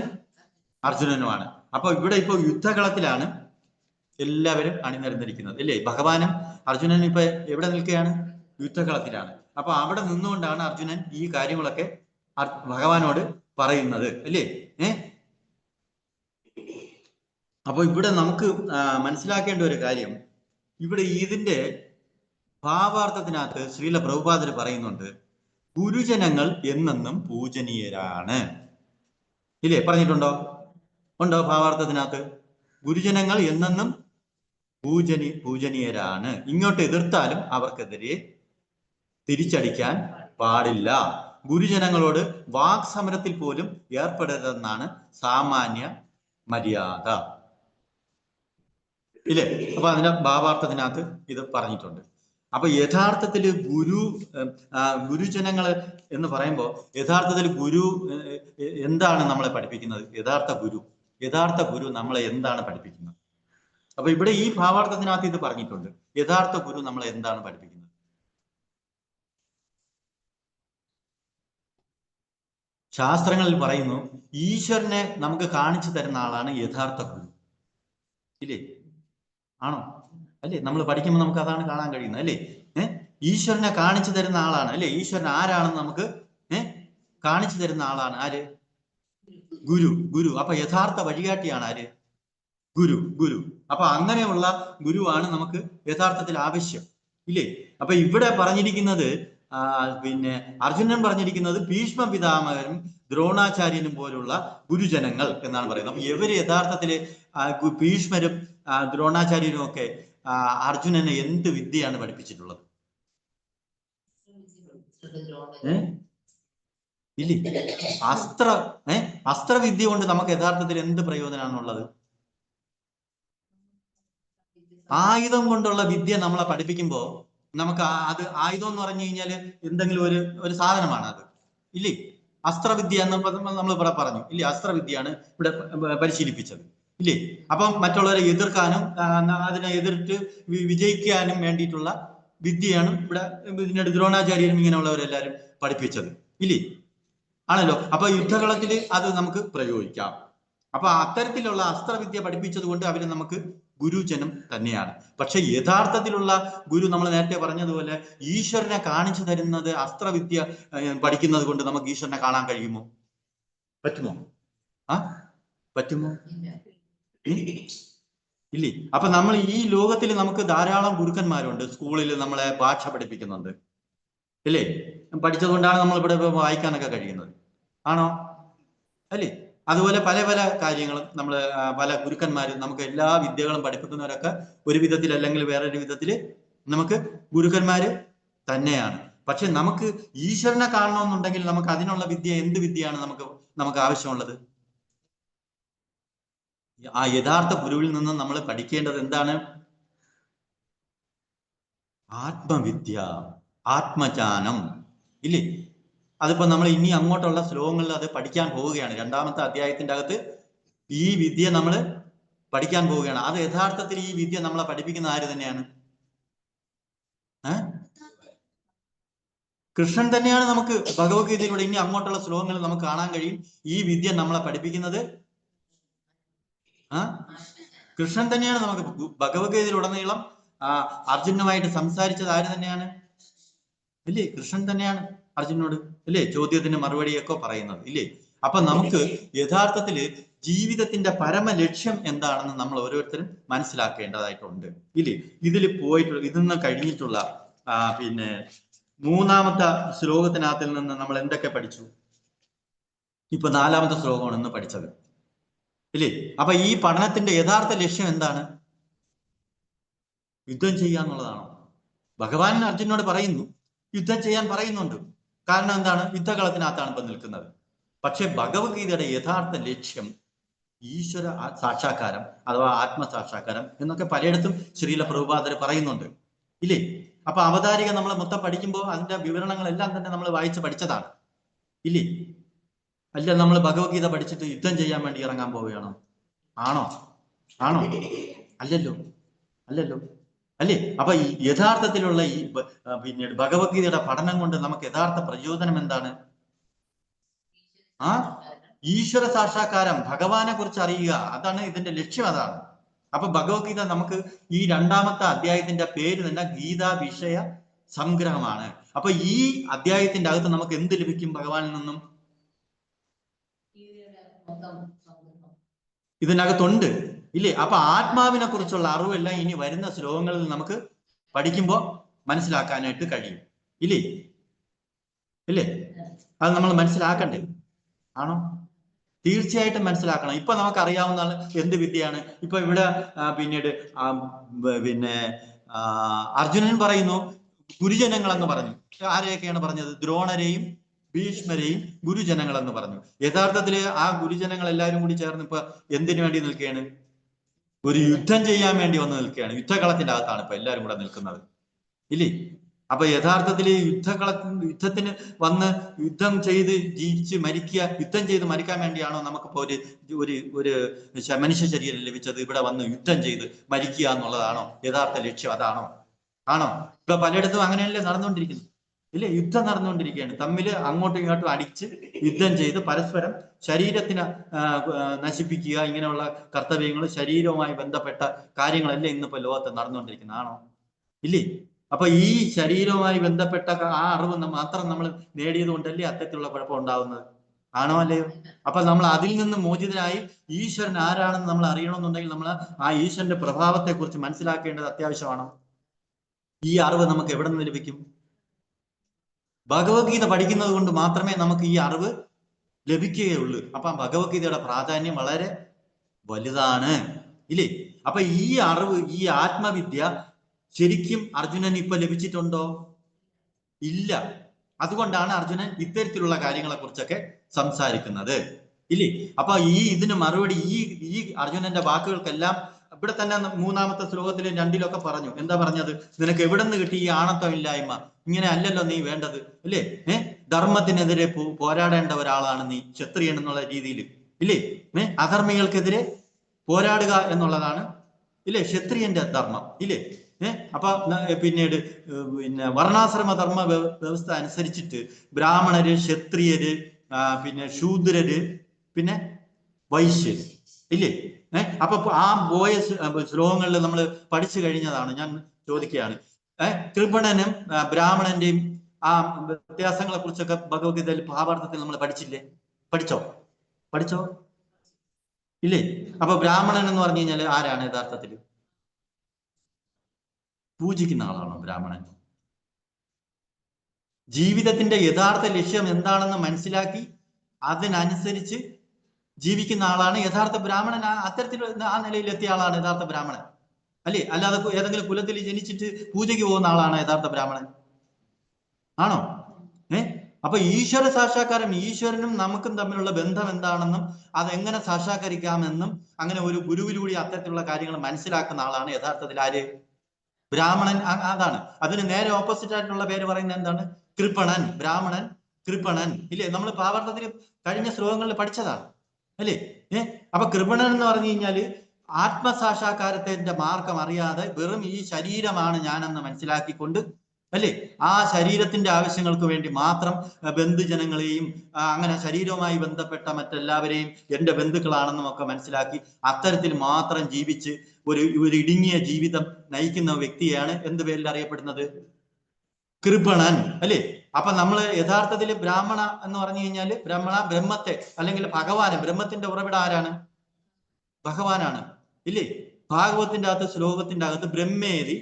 അർജുനനുമാണ്. അപ്പൊ ഇവിടെ ഇപ്പൊ യുദ്ധകളത്തിലാണ് എല്ലാവരും അണിനിരന്നിരിക്കുന്നത്, അല്ലേ? ഭഗവാനും അർജുനനും ഇപ്പൊ എവിടെ നിൽക്കുകയാണ്? യുദ്ധകളത്തിലാണ്. അപ്പൊ അവിടെ നിന്നുകൊണ്ടാണ് അർജുനൻ ഈ കാര്യങ്ങളൊക്കെ ഭഗവാനോട് പറയുന്നത്, അല്ലേ? അപ്പൊ ഇവിടെ നമുക്ക് മനസ്സിലാക്കേണ്ട ഒരു കാര്യം, ഇവിടെ ഇതിന്റെ ഭാവാർത്ഥത്തിനകത്ത് ശ്രീല പ്രഭുപാദർ പറയുന്നുണ്ട്, ഗുരുജനങ്ങൾ എന്നെന്നും പൂജനീയരാണ്, ഇല്ലേ? പറഞ്ഞിട്ടുണ്ടോ? ഉണ്ടോ ഭാവാർത്ഥത്തിനകത്ത്? ഗുരുജനങ്ങൾ എന്നെന്നും പൂജനീയരാണ്, ഇങ്ങോട്ട് എതിർത്താലും അവർക്കെതിരെ തിരിച്ചടിക്കാൻ പാടില്ല, ഗുരുജനങ്ങളോട് വാക്സമരത്തിൽ പോലും ഏർപ്പെടരുതെന്നാണ് സാമാന്യ മര്യാദ, ഇല്ലേ? അപ്പൊ അതിന്റെ ഭാവാർത്ഥത്തിനകത്ത് ഇത് പറഞ്ഞിട്ടുണ്ട്. അപ്പൊ യഥാർത്ഥത്തിൽ ഗുരുജനങ്ങൾ എന്ന് പറയുമ്പോൾ യഥാർത്ഥത്തിൽ ഗുരു എന്താണ് നമ്മളെ പഠിപ്പിക്കുന്നത്? യഥാർത്ഥ ഗുരു നമ്മളെ എന്താണ് പഠിപ്പിക്കുന്നത്? അപ്പൊ ഇവിടെ ഈ ഭാവാർത്ഥത്തിനകത്ത് ഇത് പറഞ്ഞിട്ടുണ്ട്, യഥാർത്ഥ ഗുരു നമ്മളെ എന്താണ് പഠിപ്പിക്കുന്നത്? ശാസ്ത്രങ്ങളിൽ പറയുന്നു, ഈശ്വരനെ നമുക്ക് കാണിച്ചു തരുന്ന ആളാണ് യഥാർത്ഥ ഗുരു, ഇല്ലേ? ആണോ? അല്ലേ? നമ്മൾ പഠിക്കുമ്പോൾ നമുക്ക് അതാണ് കാണാൻ കഴിയുന്നത്, അല്ലേ? ഈശ്വരനെ കാണിച്ചു തരുന്ന ആളാണ്, അല്ലേ? ഈശ്വരൻ ആരാണെന്ന് നമുക്ക് കാണിച്ചു തരുന്ന ആളാണ് ആര്? ഗുരു. അപ്പൊ യഥാർത്ഥ വഴികാട്ടിയാണ് ആര്? ഗുരു. അപ്പൊ അങ്ങനെയുള്ള ഗുരുവാണ് നമുക്ക് യഥാർത്ഥത്തിൽ ആവശ്യം, ഇല്ലേ? അപ്പൊ ഇവിടെ പറഞ്ഞിരിക്കുന്നത് പിന്നെ അർജുനൻ പറഞ്ഞിരിക്കുന്നത് ഭീഷ്മ പിതാമകനും ദ്രോണാചാര്യനും പോലുള്ള ഗുരുജനങ്ങൾ എന്നാണ് പറയുന്നത്. അപ്പൊ ഇവര് യഥാർത്ഥത്തില് ഭീഷ്മരും ദ്രോണാചാര്യനും ഒക്കെ അർജുനനെ എന്ത് വിദ്യയാണ് പഠിപ്പിച്ചിട്ടുള്ളത്? ഇല്ലേ? അസ്ത്രവിദ്യ കൊണ്ട് നമുക്ക് യഥാർത്ഥത്തിൽ എന്ത് പ്രയോജനമാണുള്ളത്? ആയുധം കൊണ്ടുള്ള വിദ്യ നമ്മളെ പഠിപ്പിക്കുമ്പോൾ നമുക്ക് അത് ആയുധം എന്ന് പറഞ്ഞു കഴിഞ്ഞാൽ എന്തെങ്കിലും ഒരു സാധനമാണ് അത്, ഇല്ലേ? അസ്ത്രവിദ്യ എന്ന് നമ്മൾ ഇവിടെ പറഞ്ഞു, ഇല്ലേ? അസ്ത്രവിദ്യയാണ് ഇവിടെ പരിശീലിപ്പിച്ചത്, ഇല്ലേ? അപ്പം മറ്റുള്ളവരെ എതിർക്കാനും അതിനെ എതിർത്ത് വിജയിക്കാനും വേണ്ടിയിട്ടുള്ള വിദ്യയാണ് ഇവിടെ ഇതിന്റെ ദ്രോണാചാര്യരും ഇങ്ങനെയുള്ളവരെല്ലാരും പഠിപ്പിച്ചത്, ഇല്ലേ? ആണല്ലോ. അപ്പൊ യുദ്ധകളത്തിൽ അത് നമുക്ക് പ്രയോഗിക്കാം. അപ്പൊ അത്തരത്തിലുള്ള അസ്ത്രവിദ്യ പഠിപ്പിച്ചത് കൊണ്ട് അവര് നമുക്ക് ഗുരുജനം തന്നെയാണ്. പക്ഷെ യഥാർത്ഥത്തിലുള്ള ഗുരു നമ്മൾ നേരത്തെ പറഞ്ഞതുപോലെ ഈശ്വരനെ കാണിച്ചു തരുന്നത് അസ്ത്രവിദ്യ പഠിക്കുന്നത് കൊണ്ട് നമുക്ക് ഈശ്വരനെ കാണാൻ കഴിയുമോ? പറ്റുമോ? പറ്റുമോ? ഇല്ലേ? അപ്പൊ നമ്മൾ ഈ ലോകത്തിൽ നമുക്ക് ധാരാളം ഗുരുക്കന്മാരുണ്ട്, സ്കൂളിൽ നമ്മളെ ഭാഷ പഠിപ്പിക്കുന്നുണ്ട്, ഇല്ലേ? പഠിച്ചതുകൊണ്ടാണ് നമ്മൾ ഇവിടെ വായിക്കാനൊക്കെ കഴിയുന്നത്, ആണോ? അല്ലേ? അതുപോലെ പല പല കാര്യങ്ങളും നമ്മൾ പല ഗുരുക്കന്മാരും നമുക്ക് എല്ലാ വിദ്യകളും പഠിപ്പിക്കുന്നവരൊക്കെ ഒരു വിധത്തിൽ അല്ലെങ്കിൽ വേറൊരു വിധത്തിൽ നമുക്ക് ഗുരുക്കന്മാര് തന്നെയാണ്. പക്ഷെ നമുക്ക് ഈശ്വരനെ കാണണമെന്നുണ്ടെങ്കിൽ നമുക്ക് അതിനുള്ള വിദ്യ എന്ത് വിദ്യയാണ് നമുക്ക് ആവശ്യമുള്ളത്? ആ യഥാർത്ഥ ഗുരുവിൽ നിന്ന് നമ്മൾ പഠിക്കേണ്ടത് എന്താണ്? ആത്മവിദ്യ, ആത്മജ്ഞാനം, ഇല്ലേ? അതിപ്പോ നമ്മൾ ഇനി അങ്ങോട്ടുള്ള ശ്ലോകങ്ങളിൽ അത് പഠിക്കാൻ പോവുകയാണ്. 2-ാമത്തെ അധ്യായത്തിന്റെ അകത്ത് ഈ വിദ്യ നമ്മൾ പഠിക്കാൻ പോവുകയാണ്. അത് യഥാർത്ഥത്തിൽ ഈ വിദ്യ നമ്മളെ പഠിപ്പിക്കുന്ന ആര് തന്നെയാണ്? കൃഷ്ണൻ തന്നെയാണ്. നമുക്ക് ഭഗവത്ഗീതയിലൂടെ ഇനി അങ്ങോട്ടുള്ള ശ്ലോകങ്ങളിൽ നമുക്ക് കാണാൻ കഴിയും ഈ വിദ്യ നമ്മളെ പഠിപ്പിക്കുന്നത് കൃഷ്ണൻ തന്നെയാണ്. നമുക്ക് ഭഗവത്ഗീതയിലുടനീളം അർജുനുമായിട്ട് സംസാരിച്ചത് ആര് തന്നെയാണ്? ഇല്ലേ? കൃഷ്ണൻ തന്നെയാണ് അർജുനോട്, ഇല്ലേ, ചോദ്യത്തിന് മറുപടിയൊക്കെ പറയുന്നത്, ഇല്ലേ? അപ്പൊ നമുക്ക് യഥാർത്ഥത്തില് ജീവിതത്തിന്റെ പരമ ലക്ഷ്യം എന്താണെന്ന് നമ്മൾ ഓരോരുത്തരും മനസ്സിലാക്കേണ്ടതായിട്ടുണ്ട്, ഇല്ലേ? ഇതിൽ പോയിട്ടുള്ള ഇതിന്ന് കഴിഞ്ഞിട്ടുള്ള പിന്നെ 3-ാമത്തെ ശ്ലോകത്തിനകത്തിൽ നിന്ന് നമ്മൾ എന്തൊക്കെ പഠിച്ചു? ഇപ്പൊ 4-ാമത്തെ ശ്ലോകമാണ് ഇന്ന് പഠിച്ചത്, ഇല്ലേ? അപ്പൊ ഈ പഠനത്തിന്റെ യഥാർത്ഥ ലക്ഷ്യം എന്താണ്? യുദ്ധം ചെയ്യാന്നുള്ളതാണോ? ഭഗവാൻ അർജുനോട് പറയുന്നു, യുദ്ധം ചെയ്യാൻ പറയുന്നുണ്ട്. കാരണം എന്താണ്? യുദ്ധകളത്തിനകത്താണ് ഇപ്പൊ നിൽക്കുന്നത്. പക്ഷെ ഭഗവത്ഗീതയുടെ യഥാർത്ഥ ലക്ഷ്യം ഈശ്വര സാക്ഷാത്കാരം അഥവാ ആത്മസാക്ഷാത്കാരം എന്നൊക്കെ പലയിടത്തും ശ്രീല പ്രഭുപാദർ പറയുന്നുണ്ട്, ഇല്ലേ? അപ്പൊ അവതാരിക നമ്മൾ മൊത്തം പഠിക്കുമ്പോൾ അതിന്റെ വിവരണങ്ങളെല്ലാം തന്നെ നമ്മൾ വായിച്ച് പഠിച്ചതാണ്, ഇല്ലേ? അല്ല നമ്മൾ ഭഗവത്ഗീത പഠിച്ചിട്ട് യുദ്ധം ചെയ്യാൻ വേണ്ടി ഇറങ്ങാൻ പോവുകയാണോ? ആണോ? അല്ലല്ലോ, അല്ലേ? അപ്പൊ ഈ യഥാർത്ഥത്തിലുള്ള ഈ പിന്നീട് ഭഗവത്ഗീതയുടെ പഠനം കൊണ്ട് നമുക്ക് യഥാർത്ഥ പ്രചോദനം എന്താണ്? ഈശ്വര സാക്ഷാത്കാരം, ഭഗവാനെ കുറിച്ച് അറിയുക, അതാണ് ഇതിന്റെ ലക്ഷ്യം, അതാണ്. അപ്പൊ ഭഗവത്ഗീത നമുക്ക് ഈ 2-ാമത്തെ അധ്യായത്തിന്റെ പേര് തന്നെ ഗീതാ വിഷയ സംഗ്രഹമാണ്. അപ്പൊ ഈ അധ്യായത്തിന്റെ അകത്ത് നമുക്ക് എന്ത് ലഭിക്കും ഭഗവാനിൽ നിന്നും? ഇതിനകത്തുണ്ട്, ഇല്ലേ? അപ്പൊ ആത്മാവിനെ കുറിച്ചുള്ള അറിവെല്ലാം ഇനി വരുന്ന ശ്ലോകങ്ങളിൽ നമുക്ക് പഠിക്കുമ്പോ മനസ്സിലാക്കാനായിട്ട് കഴിയും, ഇല്ലേ? അത് നമ്മൾ മനസ്സിലാക്കണ്ടേ? ആണോ? തീർച്ചയായിട്ടും മനസ്സിലാക്കണം. ഇപ്പൊ നമുക്ക് അറിയാവുന്ന എന്ത് വിദ്യയാണ്? ഇപ്പൊ ഇവിടെ പിന്നീട് പിന്നെ അർജുനൻ പറയുന്നു ഗുരുജനങ്ങൾ എന്ന് പറഞ്ഞു. ആരെയൊക്കെയാണ് പറഞ്ഞത്? ദ്രോണരെയും ഭീഷ്മരെയും ഗുരുജനങ്ങൾ എന്ന് പറഞ്ഞു. യഥാർത്ഥത്തില് ആ ഗുരുജനങ്ങൾ എല്ലാവരും കൂടി ചേർന്ന് ഇപ്പൊ എന്തിനു വേണ്ടി നിൽക്കുകയാണ്? ഒരു യുദ്ധം ചെയ്യാൻ വേണ്ടി വന്ന് നിൽക്കുകയാണ്. യുദ്ധകളത്തിന്റെ അകത്താണ് ഇപ്പൊ എല്ലാവരും കൂടെ നിൽക്കുന്നത്, ഇല്ലേ? അപ്പൊ യഥാർത്ഥത്തില് യുദ്ധത്തിന് വന്ന് യുദ്ധം ചെയ്ത് ജീവിച്ച് മരിക്കുക, യുദ്ധം ചെയ്ത് മരിക്കാൻ വേണ്ടിയാണോ നമുക്കിപ്പോ ഒരു മനുഷ്യ ശരീരം ലഭിച്ചത്? ഇവിടെ വന്ന് യുദ്ധം ചെയ്ത് മരിക്കുക എന്നുള്ളതാണോ യഥാർത്ഥ ലക്ഷ്യം? ആണോ? ഇപ്പൊ പലയിടത്തും അങ്ങനെയല്ലേ നടന്നുകൊണ്ടിരിക്കുന്നത്, ഇല്ലേ? യുദ്ധം നടന്നുകൊണ്ടിരിക്കുകയാണ്. തമ്മില് അങ്ങോട്ടും ഇങ്ങോട്ടും അടിച്ച് യുദ്ധം ചെയ്ത് പരസ്പരം ശരീരത്തിനെ നശിപ്പിക്കുക, ഇങ്ങനെയുള്ള കർത്തവ്യങ്ങൾ, ശരീരവുമായി ബന്ധപ്പെട്ട കാര്യങ്ങളല്ലേ ഇന്നിപ്പോ ലോകത്ത് നടന്നുകൊണ്ടിരിക്കുന്നത്, ആണോ? ഇല്ലേ? അപ്പൊ ഈ ശരീരവുമായി ബന്ധപ്പെട്ട ആ അറിവ് മാത്രം നമ്മൾ നേടിയത് കൊണ്ടല്ലേ അത്തരത്തിലുള്ള കുഴപ്പം ഉണ്ടാവുന്നത്, ആണോ അല്ലയോ? അപ്പൊ നമ്മൾ അതിൽ നിന്ന് മോചിതനായി ഈശ്വരൻ ആരാണെന്ന് നമ്മൾ അറിയണമെന്നുണ്ടെങ്കിൽ നമ്മൾ ആ ഈശ്വരന്റെ പ്രഭാവത്തെ കുറിച്ച് മനസ്സിലാക്കേണ്ടത് അത്യാവശ്യമാണ്. ഈ അറിവ് നമുക്ക് എവിടെ നിന്ന് ലഭിക്കും? ഭഗവത്ഗീത പഠിക്കുന്നത് കൊണ്ട് മാത്രമേ നമുക്ക് ഈ അറിവ് ലഭിക്കുകയുള്ളൂ. അപ്പൊ ഭഗവത്ഗീതയുടെ പ്രാധാന്യം വളരെ വലുതാണ്, ഇല്ലേ? അപ്പൊ ഈ അറിവ്, ഈ ആത്മവിദ്യ ശരിക്കും അർജുനൻ ഇപ്പൊ ലഭിച്ചിട്ടുണ്ടോ? ഇല്ല. അതുകൊണ്ടാണ് അർജുനൻ ഇത്തരത്തിലുള്ള കാര്യങ്ങളെ കുറിച്ചൊക്കെ സംസാരിക്കുന്നത്, ഇല്ലേ? അപ്പൊ ഇതിന് മറുപടി ഈ അർജുനന്റെ വാക്കുകൾക്കെല്ലാം ഇവിടെ തന്നെ 3-ാമത്തെ ശ്ലോകത്തിലും 2-ലൊക്കെ പറഞ്ഞു. എന്താ പറഞ്ഞത്? നിനക്ക് എവിടെ നിന്ന് കിട്ടി ഈ ആണത്വമില്ലായ്മ? ഇങ്ങനെ അല്ലല്ലോ നീ വേണ്ടത്, അല്ലേ? ധർമ്മത്തിനെതിരെ പോരാടേണ്ട ഒരാളാണ് നീ, ക്ഷത്രിയൻ എന്നുള്ള രീതിയിൽ, ഇല്ലേ? അധർമ്മികൾക്കെതിരെ പോരാടുക എന്നുള്ളതാണ്, ഇല്ലേ, ക്ഷത്രിയന്റെ ധർമ്മം, ഇല്ലേ? അപ്പൊ പിന്നീട് വർണ്ണാശ്രമ ധർമ്മ വ്യവസ്ഥ അനുസരിച്ചിട്ട് ബ്രാഹ്മണര്, ക്ഷത്രിയര്, പിന്നെ ശൂദ്രര്, പിന്നെ വൈശ്യര്, ഇല്ലേ? അപ്പൊ ആ പോയ ശ്ലോകങ്ങളിൽ നമ്മൾ പഠിച്ചു കഴിഞ്ഞതാണ്. ഞാൻ ചോദിക്കുകയാണ്, കൃപണനും ബ്രാഹ്മണന്റെയും ആ വ്യത്യാസങ്ങളെ കുറിച്ചൊക്കെ ഭഗവത്ഗീതയിൽ ഭാവാർത്ഥത്തിൽ നമ്മൾ പഠിച്ചില്ലേ? പഠിച്ചോ? ഇല്ലേ? അപ്പൊ ബ്രാഹ്മണൻ എന്ന് പറഞ്ഞു കഴിഞ്ഞാൽ ആരാണ് യഥാർത്ഥത്തിൽ? പൂജിക്കുന്ന ആളാണോ ബ്രാഹ്മണൻ? ജീവിതത്തിന്റെ യഥാർത്ഥ ലക്ഷ്യം എന്താണെന്ന് മനസ്സിലാക്കി അതിനനുസരിച്ച് ജീവിക്കുന്ന ആളാണ് യഥാർത്ഥ ബ്രാഹ്മണൻ. അത്തരത്തിൽ ആ നിലയിലെത്തിയ ആളാണ് യഥാർത്ഥ ബ്രാഹ്മണൻ, അല്ലേ? അല്ലാതെ ഏതെങ്കിലും കുലത്തിൽ ജനിച്ചിട്ട് പൂജയ്ക്ക് പോകുന്ന ആളാണ് യഥാർത്ഥ ബ്രാഹ്മണൻ, ആണോ? അപ്പൊ ഈശ്വര സാക്ഷാത്കാരം, ഈശ്വരനും നമുക്കും തമ്മിലുള്ള ബന്ധം എന്താണെന്നും അതെങ്ങനെ സാക്ഷാത്കരിക്കാമെന്നും അങ്ങനെ ഒരു ഗുരുവിലൂടെ അത്തരത്തിലുള്ള കാര്യങ്ങൾ മനസ്സിലാക്കുന്ന ആളാണ് യഥാർത്ഥത്തിൽ ആര്? ബ്രാഹ്മണൻ. അതാണ് അതിന് നേരെ ഓപ്പോസിറ്റ് ആയിട്ടുള്ള പേര് പറയുന്നത് എന്താണ്? കൃപണൻ. ബ്രാഹ്മണൻ, കൃപണൻ. ഇല്ലേ? നമ്മൾ ഭാവാർത്ഥത്തിൽ കഴിഞ്ഞ ശ്ലോകങ്ങളിൽ പഠിച്ചതാണ് അല്ലേ? അപ്പൊ കൃപണൻ എന്ന് പറഞ്ഞു കഴിഞ്ഞാല് ആത്മസാക്ഷാത്കാരത്തിന്റെ മാർഗം അറിയാതെ വെറും ഈ ശരീരമാണ് ഞാനെന്ന് മനസ്സിലാക്കിക്കൊണ്ട് അല്ലേ, ആ ശരീരത്തിന്റെ ആവശ്യങ്ങൾക്ക് വേണ്ടി മാത്രം ബന്ധുജനങ്ങളെയും അങ്ങനെ ശരീരവുമായി ബന്ധപ്പെട്ട മറ്റെല്ലാവരെയും എന്റെ ബന്ധുക്കളാണെന്നും ഒക്കെ മനസ്സിലാക്കി അത്തരത്തിൽ മാത്രം ജീവിച്ച് ഒരു ഇടുങ്ങിയ ജീവിതം നയിക്കുന്ന വ്യക്തിയാണ് എന്ത് പേരിൽ അറിയപ്പെടുന്നത്? കൃപണൻ അല്ലേ? അപ്പൊ നമ്മൾ യഥാർത്ഥത്തിൽ ബ്രാഹ്മണ എന്ന് പറഞ്ഞു കഴിഞ്ഞാൽ ബ്രഹ്മത്തെ അല്ലെങ്കിൽ ഭഗവാന്, ബ്രഹ്മത്തിന്റെ ഉറവിടം ആരാണ്? ഭഗവാനാണ് ഇല്ലേ? ഭാഗവത്തിന്റെ അകത്ത് ശ്ലോകത്തിന്റെ അകത്ത് ബ്രഹ്മേതി